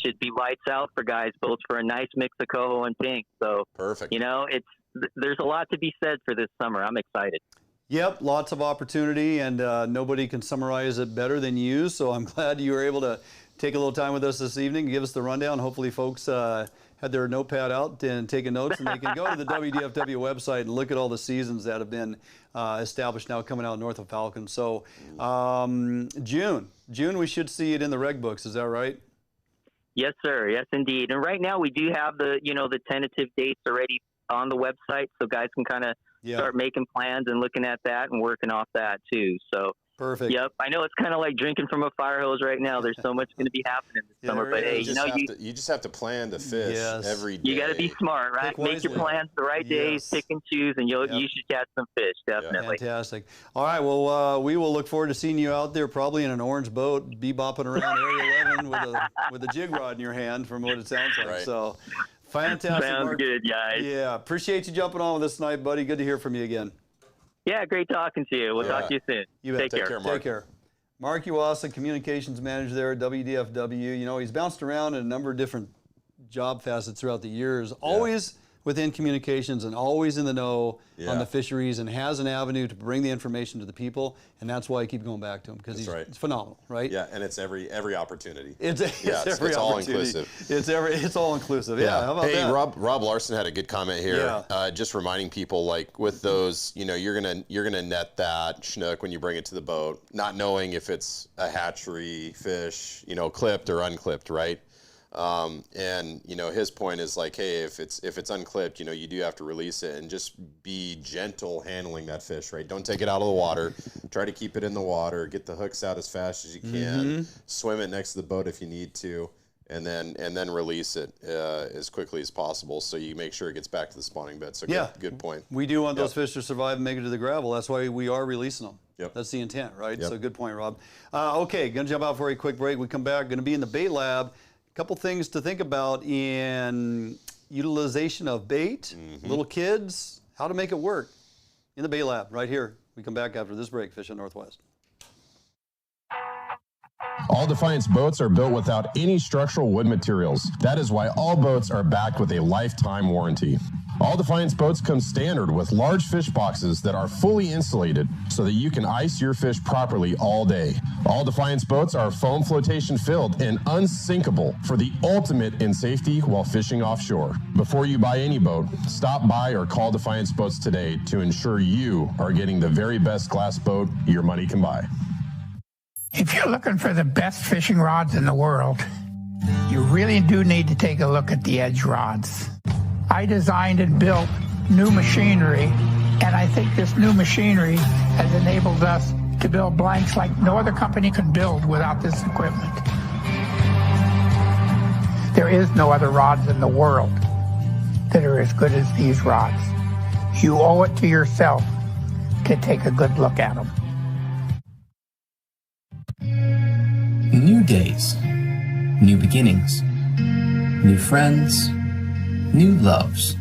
should be lights out for guys, both for a nice mix of coho and pink. So, perfect. There's a lot to be said for this summer. I'm excited. Yep, lots of opportunity, and nobody can summarize it better than you. So I'm glad you were able to take a little time with us this evening, give us the rundown. Hopefully folks had their notepad out and taking notes, and they can go to the WDFW website and look at all the seasons that have been established now coming out north of Falcon. So June we should see it in the reg books. Is that right? Yes, sir. Yes, indeed. And right now we do have the tentative dates already on the website, so guys can kind of start making plans and looking at that and working off that too. So. Perfect. Yep. I know it's kind of like drinking from a fire hose right now. There's so much going to be happening this summer. But hey, you just have to plan to fish every day. You got to be smart, right? Make your plans the right days, pick and choose, and you should catch some fish, definitely. Fantastic. All right. Well, we will look forward to seeing you out there, probably in an orange boat, bebopping around Area 11 with a jig rod in your hand, from what it sounds like. Right. So, fantastic. Sounds good, guys. Yeah. Appreciate you jumping on with us tonight, buddy. Good to hear from you again. Yeah, great talking to you. We'll talk to you soon. You bet. Take care. Mark. Take care. Mark Yuasa, Communications Manager there at WDFW. He's bounced around in a number of different job facets throughout the years. Always within communications and always in the know on the fisheries and has an avenue to bring the information to the people, and that's why I keep going back to him, because he's phenomenal, right? Yeah, and it's every opportunity. It's it's all inclusive. It's all inclusive. Yeah. How about hey, that? Rob Larson had a good comment here. Just reminding people, like with those, you're gonna net that Chinook when you bring it to the boat, not knowing if it's a hatchery fish, clipped or unclipped, right? And his point is like, hey, if it's unclipped, you do have to release it, and just be gentle handling that fish, right? Don't take it out of the water. Try to keep it in the water. Get the hooks out as fast as you can. Swim it next to the boat if you need to, and then release it as quickly as possible, so you make sure it gets back to the spawning bed. So good point. We do want those fish to survive and make it to the gravel. That's why we are releasing them. Yep. That's the intent, right? Yep. So good point, Rob. Okay, gonna jump out for a quick break. We come back. Gonna be in the bait lab. Couple things to think about in utilization of bait, little kids, how to make it work in the bait lab right here. We come back after this break, Fishing Northwest. All Defiance boats are built without any structural wood materials. That is why all boats are backed with a lifetime warranty. All Defiance boats come standard with large fish boxes that are fully insulated so that you can ice your fish properly all day. All Defiance boats are foam flotation filled and unsinkable for the ultimate in safety while fishing offshore. Before you buy any boat, stop by or call Defiance Boats today to ensure you are getting the very best glass boat your money can buy. If you're looking for the best fishing rods in the world, you really do need to take a look at the Edge rods. I designed and built new machinery, and I think this new machinery has enabled us to build blanks like no other company could build without this equipment. There is no other rods in the world that are as good as these rods. You owe it to yourself to take a good look at them. New days, new beginnings, new friends, new loves,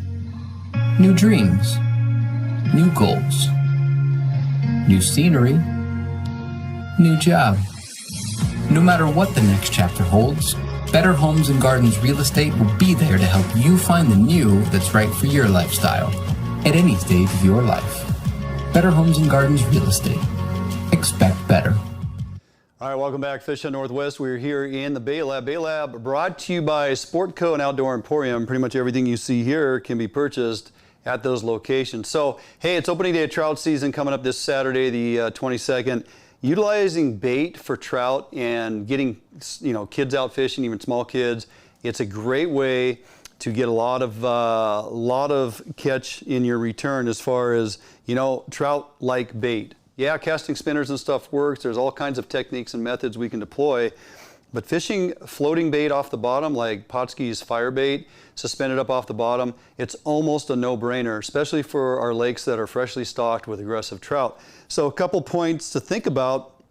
new dreams, new goals, new scenery, new job. No matter what the next chapter holds, Better Homes and Gardens Real Estate will be there to help you find the new that's right for your lifestyle at any stage of your life. Better Homes and Gardens Real Estate. Expect better. All right, welcome back, Fishing Northwest. We're here in the Bait Lab. Bait Lab brought to you by Sportco and Outdoor Emporium. Pretty much everything you see here can be purchased at those locations. So, hey, it's opening day of trout season coming up this Saturday, the 22nd. Utilizing bait for trout and getting, kids out fishing, even small kids, it's a great way to get a lot of catch in your return as far as, trout like bait. Yeah, casting spinners and stuff works. There's all kinds of techniques and methods we can deploy. But fishing floating bait off the bottom, like Potsky's fire bait, suspended up off the bottom, it's almost a no-brainer, especially for our lakes that are freshly stocked with aggressive trout. So a couple points to think about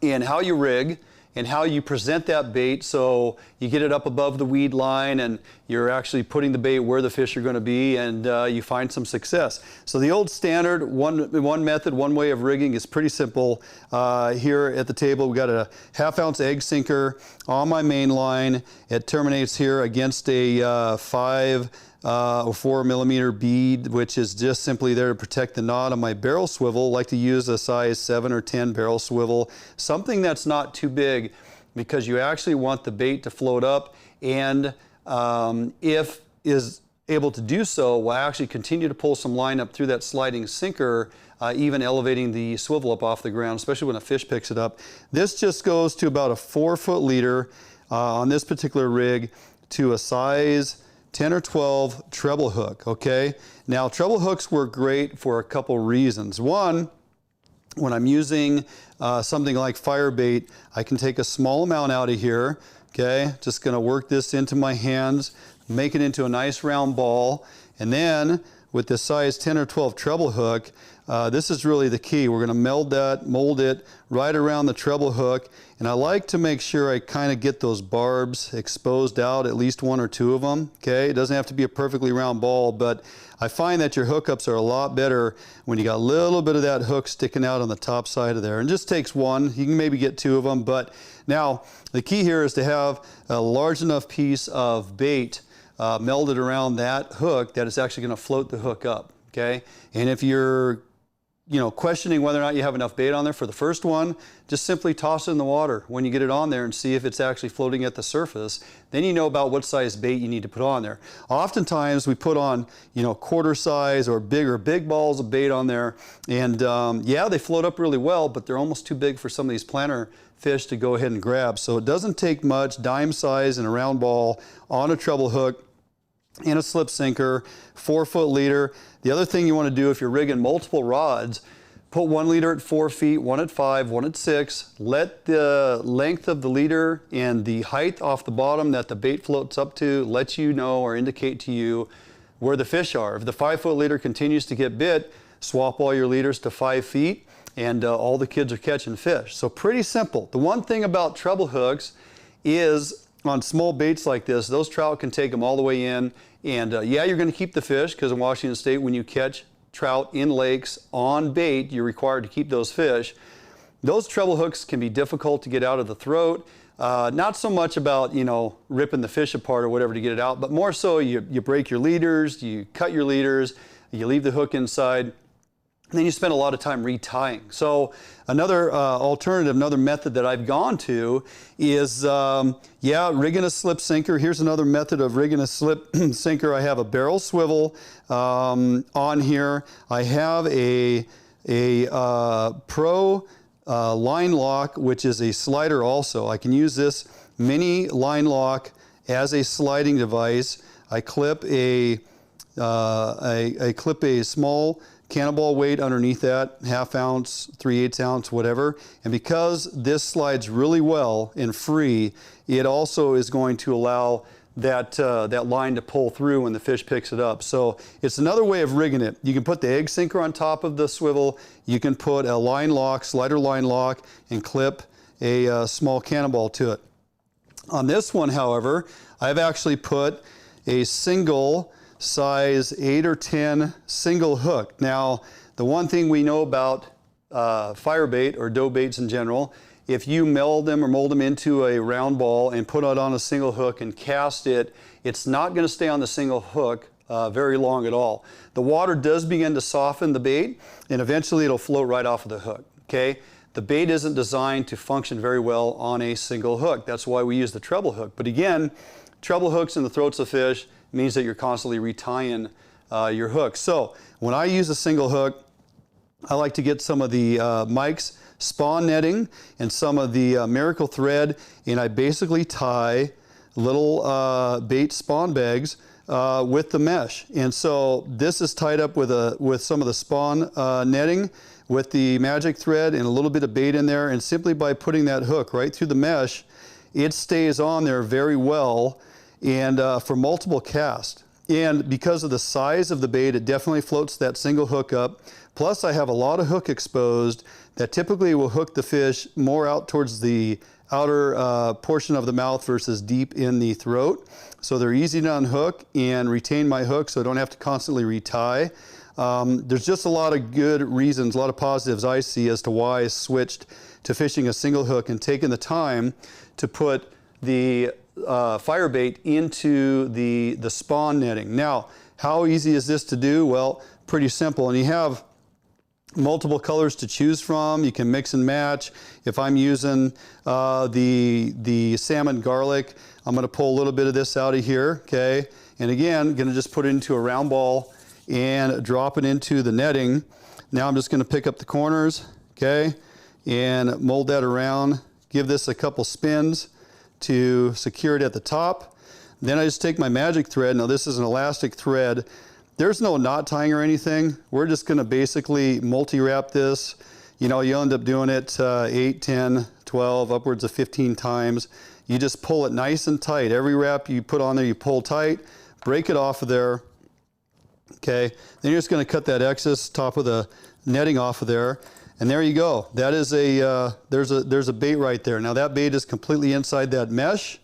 in how you rig and how you present that bait so you get it up above the weed line and you're actually putting the bait where the fish are going to be, and you find some success. So the old standard, one method, one way of rigging is pretty simple. Here at the table, we got a 1/2 ounce egg sinker on my main line. It terminates here against a 5 or 4 millimeter bead, which is just simply there to protect the knot on my barrel swivel. I like to use a size 7 or 10 barrel swivel, something that's not too big, because you actually want the bait to float up, and if is able to do so, will actually continue to pull some line up through that sliding sinker, even elevating the swivel up off the ground, especially when a fish picks it up. This just goes to about a 4-foot leader on this particular rig to a size 10 or 12 treble hook, okay? Now, treble hooks work great for a couple reasons. One, when I'm using something like fire bait, I can take a small amount out of here, okay? Just gonna work this into my hands, make it into a nice round ball, and then with the size 10 or 12 treble hook, this is really the key. We're gonna mold it right around the treble hook, and I like to make sure I kind of get those barbs exposed out, at least 1 or 2 of them, okay? It doesn't have to be a perfectly round ball, but I find that your hookups are a lot better when you got a little bit of that hook sticking out on the top side of there. And just takes 1, you can maybe get 2 of them, but now the key here is to have a large enough piece of bait melded around that hook that is actually going to float the hook up, okay? And if you're questioning whether or not you have enough bait on there for the first one, just simply toss it in the water when you get it on there and see if it's actually floating at the surface. Then you know about what size bait you need to put on there. Oftentimes we put on, quarter size or big balls of bait on there, and yeah, they float up really well, but they're almost too big for some of these planter fish to go ahead and grab. So it doesn't take much, dime size and a round ball on a treble hook in a slip sinker, 4-foot leader. The other thing you want to do if you're rigging multiple rods, put 1 leader at 4 feet, 1 at 5, 1 at 6. Let the length of the leader and the height off the bottom that the bait floats up to let you know or indicate to you where the fish are. If the 5-foot leader continues to get bit, swap all your leaders to 5 feet and all the kids are catching fish. So pretty simple. The one thing about treble hooks is on small baits like this, those trout can take them all the way in. And yeah, you're going to keep the fish because in Washington State, when you catch trout in lakes on bait, you're required to keep those fish. Those treble hooks can be difficult to get out of the throat. Not so much about, ripping the fish apart or whatever to get it out, but more so you break your leaders, you cut your leaders, you leave the hook inside. And then you spend a lot of time retying. So another alternative, another method that I've gone to is, rigging a slip sinker. Here's another method of rigging a slip sinker. I have a barrel swivel on here. I have a Pro line lock, which is a slider also. I can use this mini line lock as a sliding device. I clip a small cannonball weight underneath that, 1/2 ounce, 3/8 ounce, whatever. And because this slides really well and free, it also is going to allow that line to pull through when the fish picks it up. So it's another way of rigging it. You can put the egg sinker on top of the swivel. You can put a line lock, slider line lock, and clip a small cannonball to it. On this one, however, I've actually put a single size 8 or 10 single hook. Now, the one thing we know about fire bait or dough baits in general, if you meld them or mold them into a round ball and put it on a single hook and cast it, it's not going to stay on the single hook very long at all. The water does begin to soften the bait and eventually it'll float right off of the hook, okay? The bait isn't designed to function very well on a single hook. That's why we use the treble hook. But again, treble hooks in the throats of fish means that you're constantly retying your hook. So when I use a single hook, I like to get some of the Mike's spawn netting and some of the Miracle thread, and I basically tie little bait spawn bags with the mesh. And so this is tied up with some of the spawn netting with the magic thread and a little bit of bait in there, and simply by putting that hook right through the mesh, it stays on there very well and for multiple casts. And because of the size of the bait, it definitely floats that single hook up. Plus I have a lot of hook exposed that typically will hook the fish more out towards the outer portion of the mouth versus deep in the throat. So they're easy to unhook and retain my hook so I don't have to constantly retie. There's just a lot of good reasons, a lot of positives I see as to why I switched to fishing a single hook and taking the time to put the fire bait into the spawn netting. Now, how easy is this to do? Well, pretty simple. And you have multiple colors to choose from. You can mix and match. If I'm using the salmon garlic, I'm going to pull a little bit of this out of here, okay? And again, going to just put it into a round ball and drop it into the netting. Now I'm just going to pick up the corners, okay, and mold that around. Give this a couple spins to secure it at the top. Then I just take my magic thread. Now this is an elastic thread. There's no knot tying or anything. We're just going to basically multi-wrap this. You know, you end up doing it 8, 10, 12, upwards of 15 times. You just pull it nice and tight. Every wrap you put on there, you pull tight, break it off of there. Okay, then you're just going to cut that excess top of the netting off of there. And there you go. That is there's a bait right there. Now that bait is completely inside that mesh.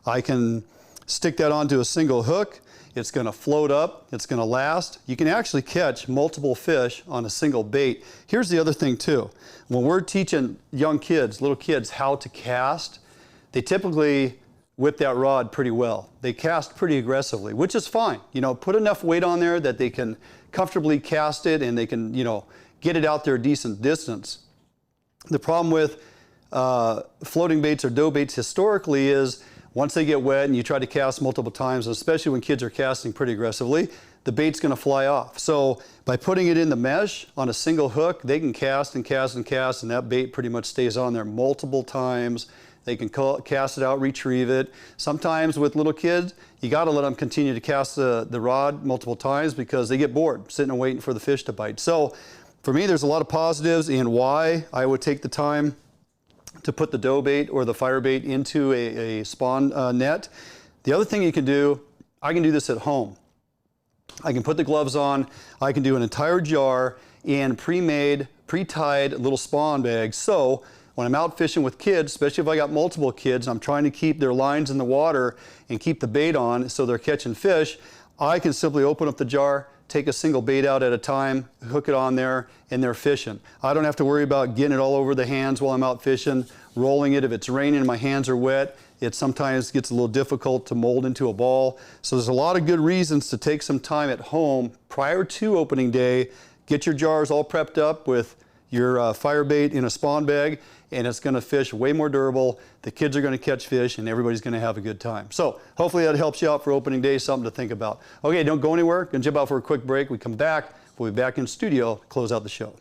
I can stick that onto a single hook. It's going to float up. It's going to last. You can actually catch multiple fish on a single bait. Here's the other thing too. When we're teaching young kids, little kids, how to cast, they typically whip that rod pretty well. They cast pretty aggressively, which is fine. You know, put enough weight on there that they can comfortably cast it and they can, you know, get it out there a decent distance. The problem with floating baits or dough baits historically is once they get wet and you try to cast multiple times, especially when kids are casting pretty aggressively, the bait's going to fly off. So by putting it in the mesh on a single hook, they can cast and cast and cast, and that bait pretty much stays on there multiple times. They can cast it out, retrieve it. Sometimes with little kids, you got to let them continue to cast the rod multiple times because they get bored sitting and waiting for the fish to bite. So for me, there's a lot of positives in why I would take the time to put the dough bait or the fire bait into a spawn net. The other thing you can do, I can do this at home. I can put the gloves on, I can do an entire jar in pre-made, pre-tied little spawn bags. So when I'm out fishing with kids, especially if I got multiple kids, I'm trying to keep their lines in the water and keep the bait on so they're catching fish, I can simply open up the jar, take a single bait out at a time, hook it on there, and they're fishing. I don't have to worry about getting it all over the hands while I'm out fishing, rolling it. If it's raining and my hands are wet, it sometimes gets a little difficult to mold into a ball. So there's a lot of good reasons to take some time at home prior to opening day, get your jars all prepped up with your fire bait in a spawn bag, and it's going to fish way more durable. The kids are going to catch fish, and everybody's going to have a good time. So hopefully that helps you out for opening day, something to think about. Okay, don't go anywhere. Going to jump out for a quick break. We come back. We'll be back in studio to close out the show.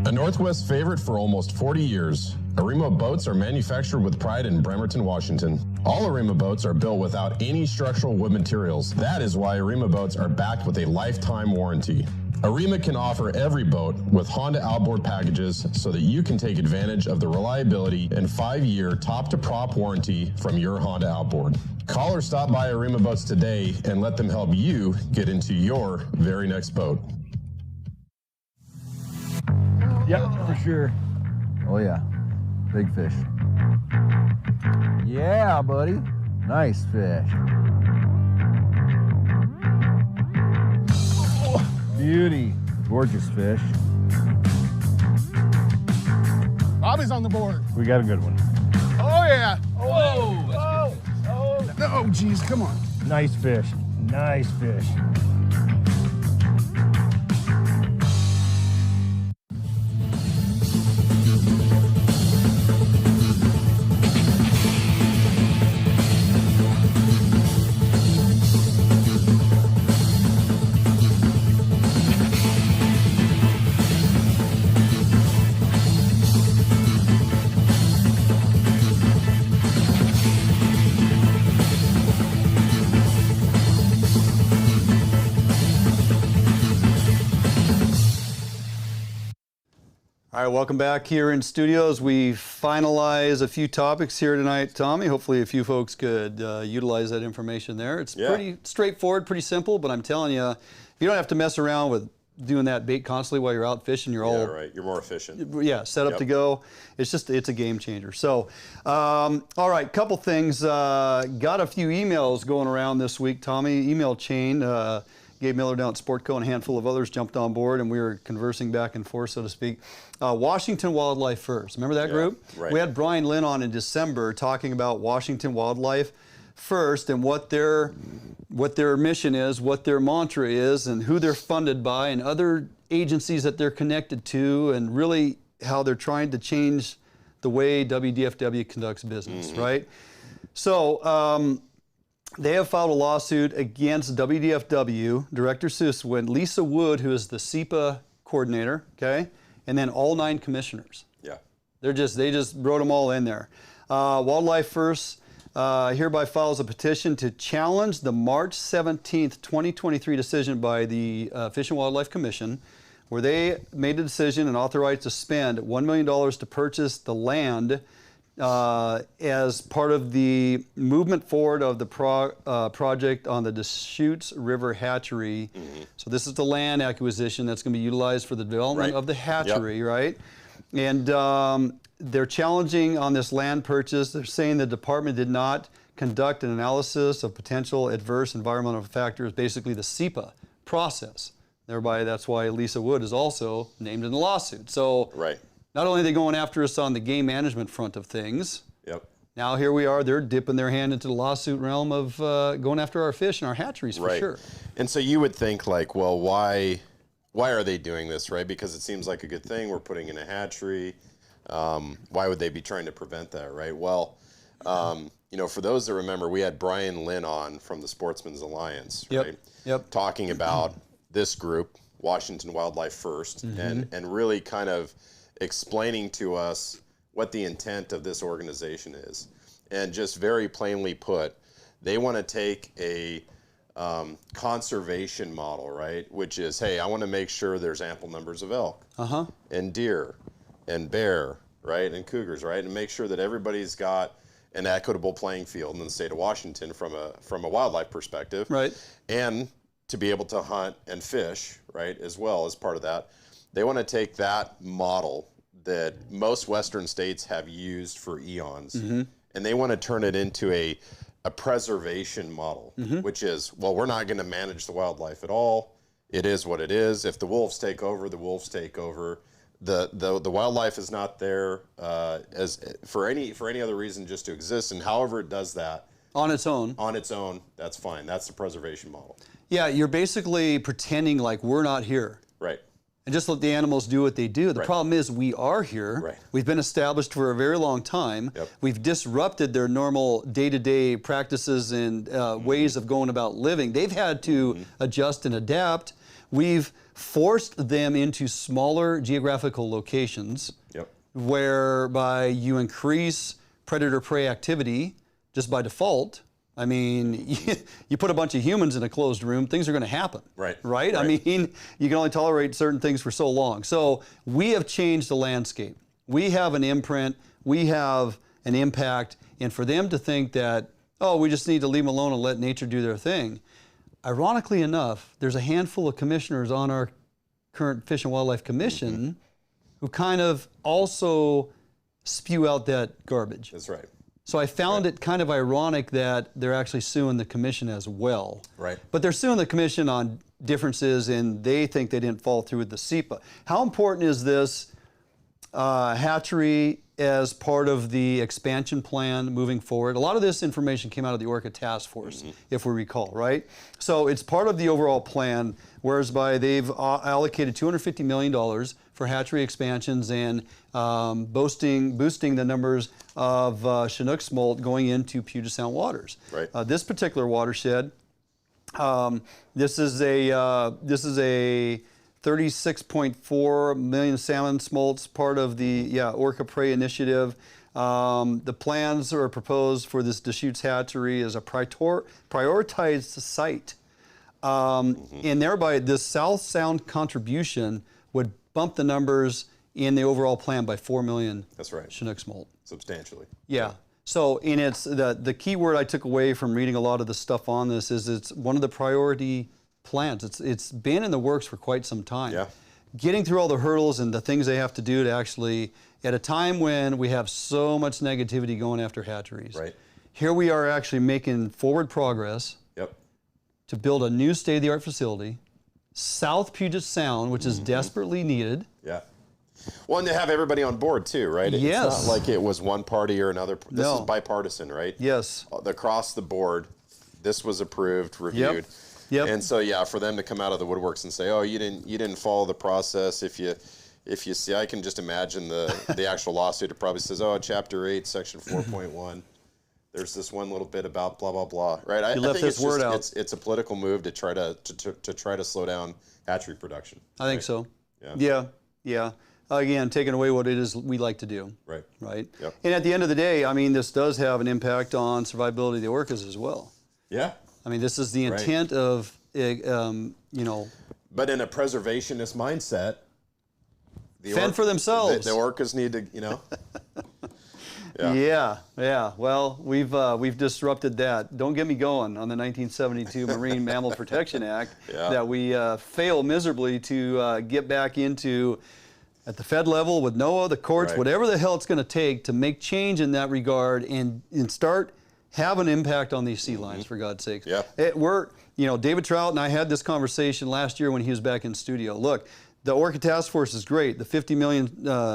A Northwest favorite for almost 40 years, Arima boats are manufactured with pride in Bremerton, Washington. All Arima boats are built without any structural wood materials. That is why Arima boats are backed with a lifetime warranty. Arima can offer every boat with Honda outboard packages so that you can take advantage of the reliability and 5-year top-to-prop warranty from your Honda outboard. Call or stop by Arima Boats today and let them help you get into your very next boat. Yep, for sure. Oh yeah, big fish. Yeah, buddy. Nice fish. Oh, beauty. Gorgeous fish. Bobby's on the board. We got a good one. Oh, yeah. Oh, No, geez, come on. nice fish. Nice fish. All right, welcome back here in studios. We finalize a few topics here tonight, Tommy. Hopefully a few folks could utilize that information there. It's pretty straightforward, pretty simple, but I'm telling you, you don't have to mess around with doing that bait constantly while you're out fishing. You're all right. You're more efficient. Yeah, set up to go. It's just, it's a game changer. So, all right, couple things. Got a few emails going around this week, Tommy. Email chain. Gabe Miller down at Sportco and a handful of others jumped on board, and we were conversing back and forth, so to speak. Washington Wildlife First. Remember that group? Right. We had Brian Lynn on in December talking about Washington Wildlife First and what their mission is, what their mantra is, and who they're funded by, and other agencies that they're connected to, and really how they're trying to change the way WDFW conducts business, right? So, they have filed a lawsuit against WDFW, Director Suing, Lisa Wood, who is the SEPA coordinator, okay, and then all 9 commissioners. Yeah. They just wrote them all in there. Wildlife First hereby files a petition to challenge the March 17th, 2023 decision by the Fish and Wildlife Commission, where they made a decision and authorized to spend $1 million to purchase the land as part of the movement forward of the project on the Deschutes River Hatchery. So this is the land acquisition that's going to be utilized for the development of the hatchery, right? And they're challenging on this land purchase. They're saying the department did not conduct an analysis of potential adverse environmental factors, basically the SEPA process. Thereby, that's why Lisa Wood is also named in the lawsuit. So Not only are they going after us on the game management front of things. Yep. Now here we are, they're dipping their hand into the lawsuit realm of going after our fish and our hatcheries for sure. And so you would think like, well, why are they doing this, right? Because it seems like a good thing. We're putting in a hatchery. Why would they be trying to prevent that, right? Well, you know, for those that remember, we had Brian Lynn on from the Sportsman's Alliance, right? Yep. Talking about this group, Washington Wildlife First, and really kind of explaining to us what the intent of this organization is. And just very plainly put, they want to take a conservation model, right? Which is, hey, I want to make sure there's ample numbers of elk and deer and bear, right? And cougars, right? And make sure that everybody's got an equitable playing field in the state of Washington from a wildlife perspective. Right. And to be able to hunt and fish, right, as well as part of that. They want to take that model that most Western states have used for eons, and they want to turn it into a preservation model, which is, well, we're not going to manage the wildlife at all. It is what it is. If the wolves take over, the wolves take over. The wildlife is not there as for any other reason just to exist, and however it does that on its own, that's fine. That's the preservation model. Yeah, you're basically pretending like we're not here. Right. And just let the animals do what they do. The problem is we are here. Right. We've been established for a very long time. Yep. We've disrupted their normal day-to-day practices and ways of going about living. They've had to adjust and adapt. We've forced them into smaller geographical locations whereby you increase predator-prey activity just by default. I mean, you put a bunch of humans in a closed room, things are going to happen. Right? I mean, you can only tolerate certain things for so long. So we have changed the landscape. We have an imprint. We have an impact. And for them to think that, oh, we just need to leave them alone and let nature do their thing. Ironically enough, there's a handful of commissioners on our current Fish and Wildlife Commission who kind of also spew out that garbage. That's right. So I found it kind of ironic that they're actually suing the commission as well. Right. But they're suing the commission on differences and they think they didn't follow through with the SEPA. How important is this hatchery as part of the expansion plan moving forward? A lot of this information came out of the Orca Task Force, if we recall, right? So it's part of the overall plan, whereby they've allocated $250 million for hatchery expansions and boosting the numbers of Chinook smolt going into Puget Sound waters. Right. This particular watershed, this is a 36.4 million salmon smolts, part of the Orca Prey Initiative. The plans are proposed for this Deschutes hatchery as a prioritized site. And thereby this South Sound contribution would bump the numbers in the overall plan by 4 million Chinook smolt. Substantially. Yeah. So and it's the key word I took away from reading a lot of the stuff on this is it's one of the priority plans. It's been in the works for quite some time. Yeah. Getting through all the hurdles and the things they have to do to actually, at a time when we have so much negativity going after hatcheries. Right. Here we are actually making forward progress to build a new state-of-the-art facility, South Puget Sound, which is desperately needed. Yeah. Well, and to have everybody on board too, right? Yes. It's not like it was one party or another. This is bipartisan, right? Yes. Across the board, this was approved, reviewed. Yep. And so, yeah, for them to come out of the woodworks and say, "Oh, you didn't follow the process." If you see, I can just imagine the actual lawsuit. It probably says, "Oh, Chapter 8, Section 4.1. There's this one little bit about blah blah blah." Right? I think this word out. It's a political move to try to slow down hatchery production. I think so. Yeah. Again, taking away what it is we like to do. Right. Yep. And at the end of the day, I mean, this does have an impact on survivability of the orcas as well. Yeah. I mean, this is the intent of, But in a preservationist mindset, fend for themselves. The orcas need to, Yeah. Well, we've disrupted that. Don't get me going on the 1972 Marine Mammal Protection Act that we fail miserably to get back into at the Fed level with NOAA, the courts, whatever the hell it's going to take to make change in that regard and start have an impact on these sea lions, for God's sake. Yeah. David Trout and I had this conversation last year when he was back in studio. Look, the Orca Task Force is great. The 50 million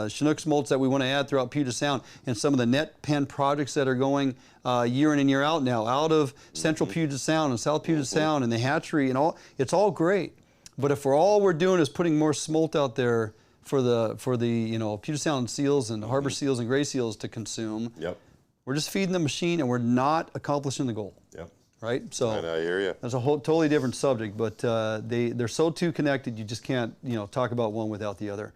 Chinook smolts that we want to add throughout Puget Sound, and some of the net pen projects that are going year in and year out now, out of Central Puget Sound and South Puget Sound and the hatchery and all, it's all great. But if all we're doing is putting more smolt out there for the Puget Sound seals and harbor seals and gray seals to consume, we're just feeding the machine and we're not accomplishing the goal. Right? So I hear you. That's a whole totally different subject, but they're so too connected, you just can't talk about one without the other.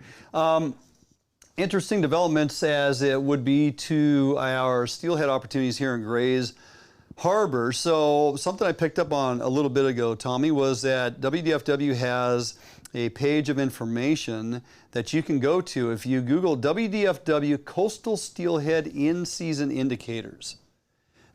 Interesting developments as it would be to our steelhead opportunities here in Gray's Harbor. So something I picked up on a little bit ago, Tommy, was that WDFW has a page of information that you can go to if you Google WDFW Coastal Steelhead In-Season Indicators.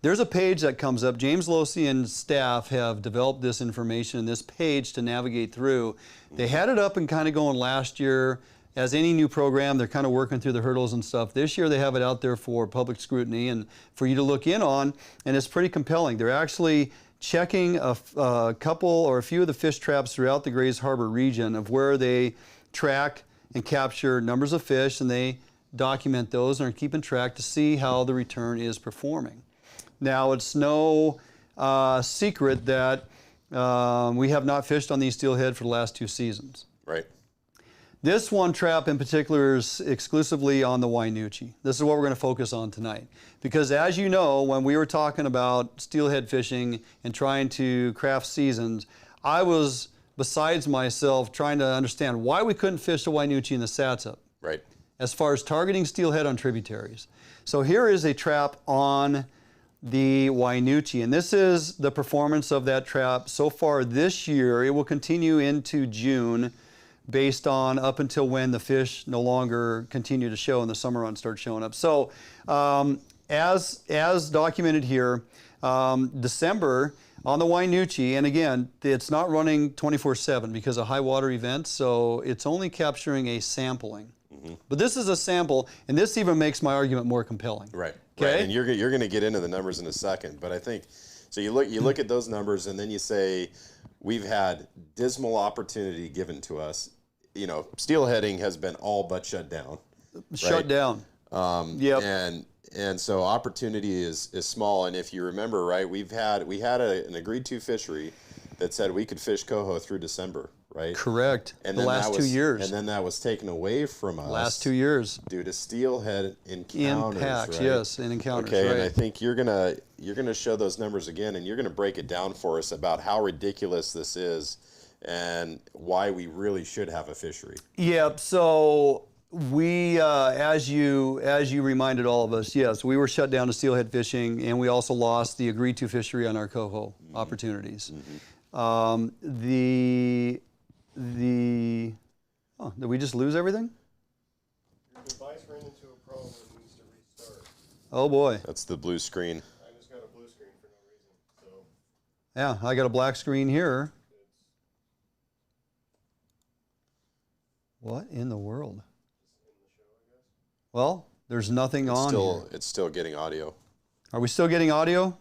There's a page that comes up. James Losey and staff have developed this information, this page to navigate through. They had it up and kind of going last year. As any new program, they're kind of working through the hurdles and stuff. This year they have it out there for public scrutiny and for you to look in on, and it's pretty compelling. They're actually checking a couple or a few of the fish traps throughout the Grays Harbor region of where they track and capture numbers of fish, and they document those and are keeping track to see how the return is performing. Now, it's no secret that we have not fished on these steelhead for the last 2 seasons. Right. This one trap in particular is exclusively on the Wainuchi. This is what we're going to focus on tonight. Because as you know, when we were talking about steelhead fishing and trying to craft seasons, I was, besides myself, trying to understand why we couldn't fish the Wainuchi and the Satsop. Right. As far as targeting steelhead on tributaries. So here is a trap on the Wainuchi, and this is the performance of that trap so far this year. It will continue into June based on up until when the fish no longer continue to show and the summer run starts showing up. So as documented here, December on the Wainuchi, and again, it's not running 24/7 because of high water events, so it's only capturing a sampling. But this is a sample, and this even makes my argument more compelling. Right. Okay. Right. And you're going to get into the numbers in a second, but I think so. You look at those numbers, and then you say we've had dismal opportunity given to us. Steelheading has been all but shut down. Shut down. And so opportunity is small. And if you remember, right, we had an agreed to fishery that said we could fish coho through December. Right. Correct. And the last 2 years. And then that was taken away from us. Last 2 years. Due to steelhead encounters. Impacts, right? yes, and encounters. Okay, right. and I think you're gonna show those numbers again, and you're gonna break it down for us about how ridiculous this is, and why we really should have a fishery. Yep. So we, as you reminded all of us, yes, we were shut down to steelhead fishing, and we also lost the agreed to fishery on our coho opportunities. Did we just lose everything? Your device ran into a problem and needs to restart. Oh boy. That's the blue screen. I just got a blue screen for no reason. So. Yeah, I got a black screen here. What in the world? Well, there's nothing on here. It's still getting audio. Are we still getting audio?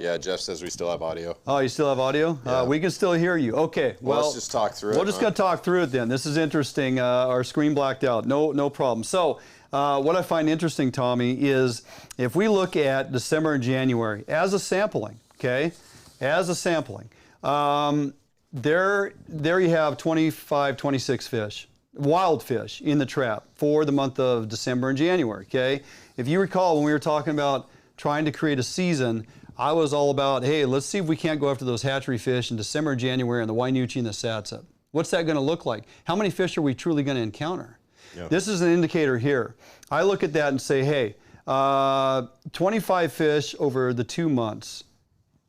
Yeah, Jeff says we still have audio. Oh, you still have audio? Yeah. We can still hear you. Okay. Well, let's just talk through it. We're just going to talk through it then. This is interesting. Our screen blacked out. No problem. So what I find interesting, Tommy, is if we look at December and January as a sampling, okay, as a sampling, there you have 25, 26 fish, wild fish in the trap for the month of December and January, okay? If you recall when we were talking about trying to create a season, I was all about, hey, let's see if we can't go after those hatchery fish in December and January on the Wainuchi and the Satsop. What's that going to look like? How many fish are we truly going to encounter? Yep. This is an indicator here. I look at that and say, hey, 25 fish over the 2 months,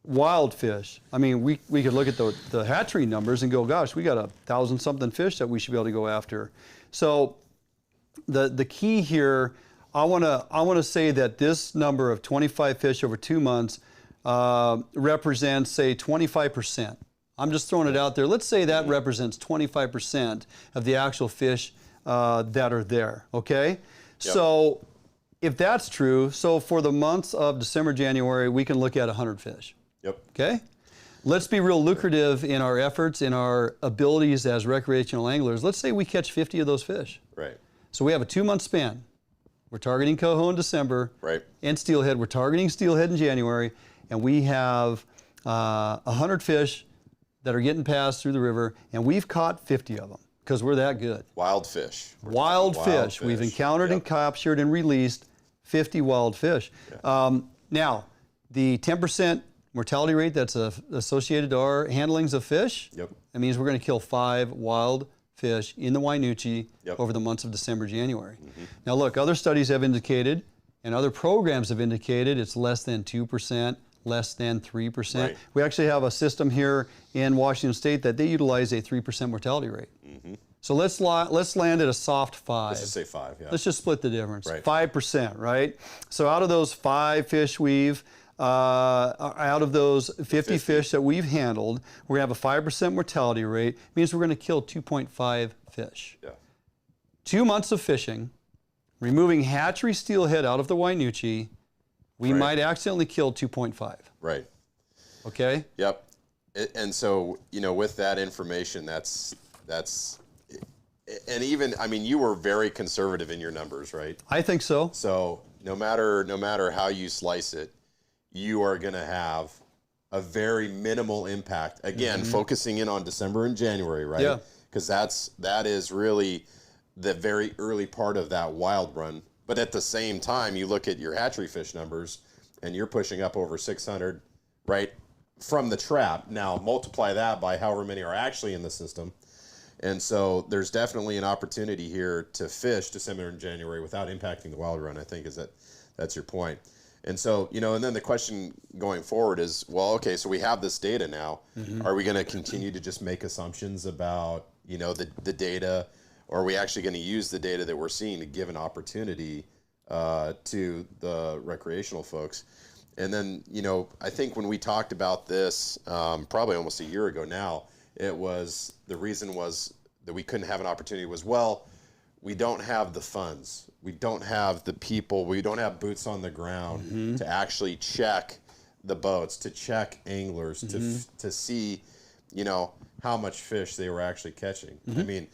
wild fish. I mean, we could look at the hatchery numbers and go, gosh, we got 1,000-something fish that we should be able to go after. So the key here, I want to say that this number of 25 fish over 2 months represents, say, 25%. I'm just throwing it out there. Let's say that represents 25% of the actual fish that are there, okay? Yep. So if that's true, so for the months of December, January, we can look at 100 fish. Yep. Okay? Let's be real lucrative in our efforts, in our abilities as recreational anglers. Let's say we catch 50 of those fish. Right. So we have a 2-month span. We're targeting coho in December. Right. And steelhead. We're targeting steelhead in January. And we have 100 fish that are getting passed through the river, and we've caught 50 of them because we're that good. Wild fish. Wild fish. We've encountered and captured and released 50 wild fish. Yeah. Now, the 10% mortality rate that's associated to our handlings of fish, that means we're going to kill 5 wild fish in the Wainuchi over the months of December, January. Now look, other studies have indicated and other programs have indicated it's less than 2%, less than 3%. Right. We actually have a system here in Washington State that they utilize a 3% mortality rate. So let's land at a soft 5. Let's just say 5, yeah. Let's just split the difference. Right. 5%, right? So out of those 5 fish out of those 50 fish that we've handled, we have a 5% mortality rate. Means we're going to kill 2.5 fish. Yeah. 2 months of fishing, removing hatchery steelhead out of the Wainuchi, we might accidentally kill 2.5. Right. Okay? Yep. And so, with that information, that's, and even, I mean, you were very conservative in your numbers, right? I think so. So no matter how you slice it, you are going to have a very minimal impact. Again, focusing in on December and January, right? Yeah. Because that is really the very early part of that wild run. But at the same time, you look at your hatchery fish numbers, and you're pushing up over 600, right, from the trap. Now, multiply that by however many are actually in the system. And so there's definitely an opportunity here to fish December and January without impacting the wild run, I think, that's your point. And so, and then the question going forward is, well, okay, so we have this data now. Are we going to continue to just make assumptions about, the data? Or are we actually going to use the data that we're seeing to give an opportunity to the recreational folks? And then, I think when we talked about this probably almost a year ago now, the reason was that we couldn't have an opportunity was, well, we don't have the funds. We don't have the people. We don't have boots on the ground to actually check the boats, to check anglers, to see, how much fish they were actually catching. I mean,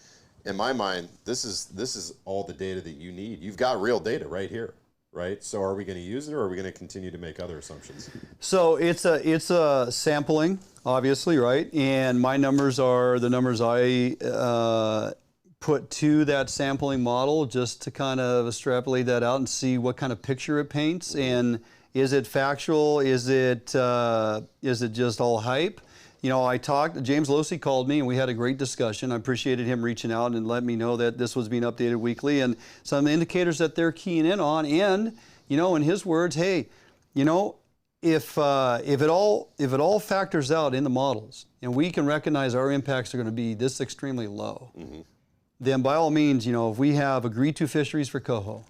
in my mind, this is all the data that you need. You've got real data right here, right? So are we going to use it, or are we going to continue to make other assumptions? So it's a sampling, obviously, right? And my numbers are the numbers I put to that sampling model just to kind of extrapolate that out and see what kind of picture it paints. And is it factual? Is it just all hype? James Losey called me and we had a great discussion. I appreciated him reaching out and letting me know that this was being updated weekly and some indicators that they're keying in on. And, in his words, hey, if it all factors out in the models and we can recognize our impacts are going to be this extremely low, then by all means, if we have agreed to fisheries for coho,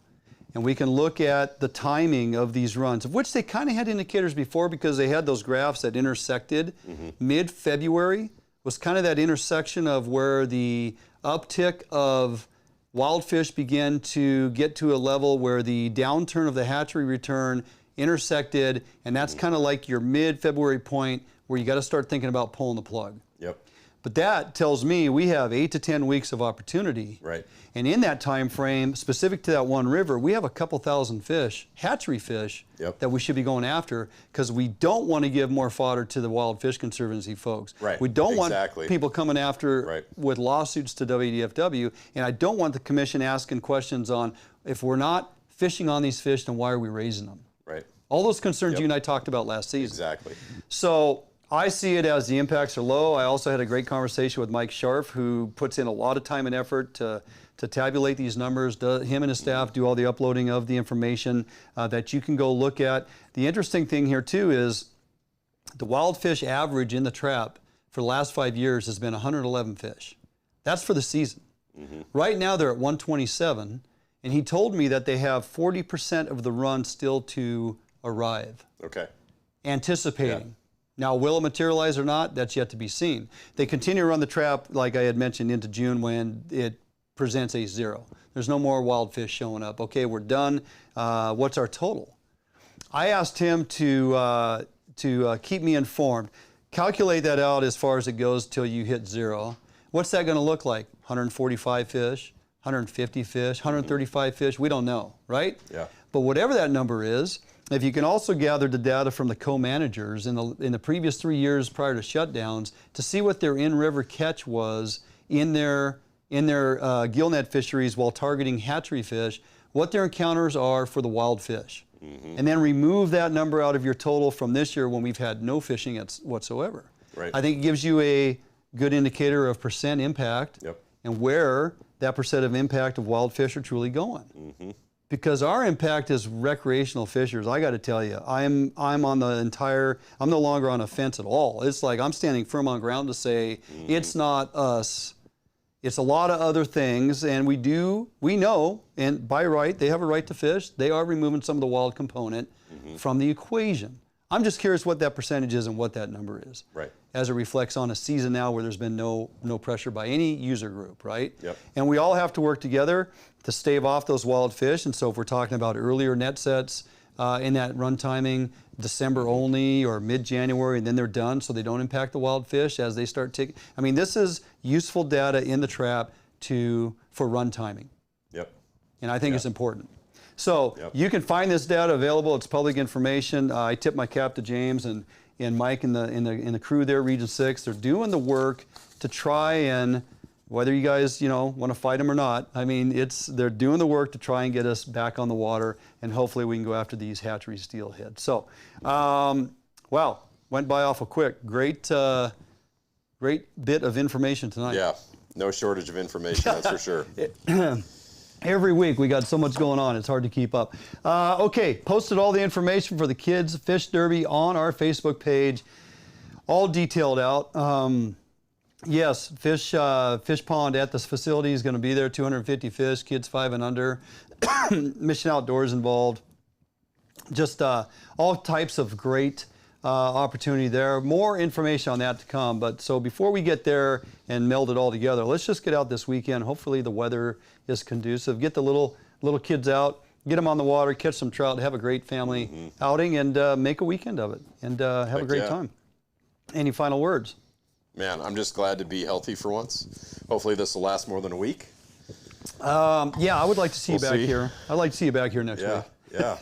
and we can look at the timing of these runs, of which they kind of had indicators before because they had those graphs that intersected. Mid-February was kind of that intersection of where the uptick of wild fish began to get to a level where the downturn of the hatchery return intersected, and that's kind of like your mid-February point where you got to start thinking about pulling the plug. Yep. But that tells me we have 8 to 10 weeks of opportunity. Right. And in that time frame, specific to that one river, we have a couple thousand fish, hatchery fish, that we should be going after because we don't want to give more fodder to the Wild Fish Conservancy folks. Right. We don't want people coming after with lawsuits to WDFW, and I don't want the commission asking questions on if we're not fishing on these fish, then why are we raising them? Right. All those concerns you and I talked about last season. Exactly. So I see it as the impacts are low. I also had a great conversation with Mike Scharf, who puts in a lot of time and effort to tabulate these numbers. Him and his staff do all the uploading of the information that you can go look at. The interesting thing here too is the wild fish average in the trap for the last 5 years has been 111 fish. That's for the season. Right now they're at 127, and he told me that they have 40% of the run still to arrive. Okay. Anticipating. Yeah. Now, will it materialize or not? That's yet to be seen. They continue to run the trap, like I had mentioned, into June when it presents a 0. There's no more wild fish showing up. Okay, we're done. What's our total? I asked him to keep me informed. Calculate that out as far as it goes till you hit 0. What's that going to look like? 145 fish, 150 fish, 135 fish? We don't know, right? Yeah. But whatever that number is, if you can also gather the data from the co-managers in the previous 3 years prior to shutdowns to see what their in-river catch was in their gillnet fisheries while targeting hatchery fish, what their encounters are for the wild fish. And then remove that number out of your total from this year when we've had no fishing whatsoever. Right. I think it gives you a good indicator of percent impact and where that percent of impact of wild fish are truly going. Because our impact as recreational fishers, I got to tell you, I'm on the entire, I'm no longer on a fence at all. It's like I'm standing firm on ground to say it's not us. It's a lot of other things, and we know, and by right, they have a right to fish. They are removing some of the wild component from the equation. I'm just curious what that percentage is and what that number is. Right. As it reflects on a season now where there's been no pressure by any user group, right? Yep. And we all have to work together to stave off those wild fish. And so if we're talking about earlier net sets in that run timing, December only or mid-January, and then they're done so they don't impact the wild fish as they start taking. I mean, this is useful data in the trap for run timing. Yep. And I think it's important. So you can find this data available. It's public information. I tip my cap to James and Mike in the crew there, Region 6. They're doing the work to try and, whether you guys want to fight them or not, I mean, they're doing the work to try and get us back on the water, and hopefully we can go after these hatchery steelhead. So, wow, went by awful quick. Great bit of information tonight. Yeah, no shortage of information, that's for sure. Every week we got so much going on, it's hard to keep up. Okay, posted all the information for the Kids Fish Derby on our Facebook page, all detailed out. Yes, fish pond at this facility is going to be there, 250 fish, kids 5 and under, Mission Outdoors involved. Just all types of great opportunity there. More information on that to come. But so before we get there and meld it all together, let's just get out this weekend. Hopefully the weather is conducive. Get the little kids out, get them on the water, catch some trout, have a great family outing, and make a weekend of it, and have a great time. Any final words? Man, I'm just glad to be healthy for once. Hopefully this will last more than a week. Yeah, I would like to see you back here. I'd like to see you back here next week. Yeah.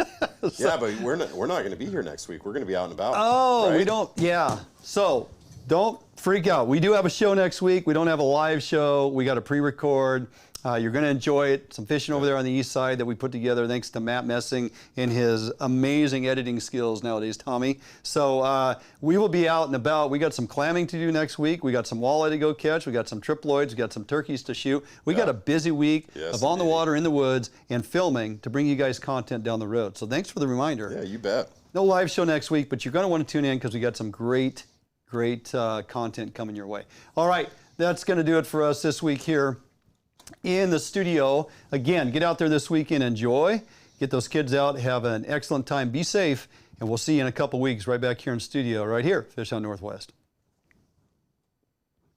Yeah, but we're not going to be here next week. We're going to be out and about. Oh, right? we don't. Yeah. So don't freak out. We do have a show next week. We don't have a live show. We got a pre-record. You're going to enjoy it. Some fishing over there on the east side that we put together thanks to Matt Messing and his amazing editing skills nowadays, Tommy. So we will be out and about. We got some clamming to do next week. We got some walleye to go catch. We got some triploids. We got some turkeys to shoot. We got a busy week of on the water, in the woods, and filming to bring you guys content down the road. So thanks for the reminder. Yeah, you bet. No live show next week, but you're going to want to tune in because we got some great content coming your way. All right, that's going to do it for us this week here in the studio. Again, get out there this weekend, enjoy, get those kids out, have an excellent time, be safe, and we'll see you in a couple weeks right back here in studio, right here, Fish on Northwest.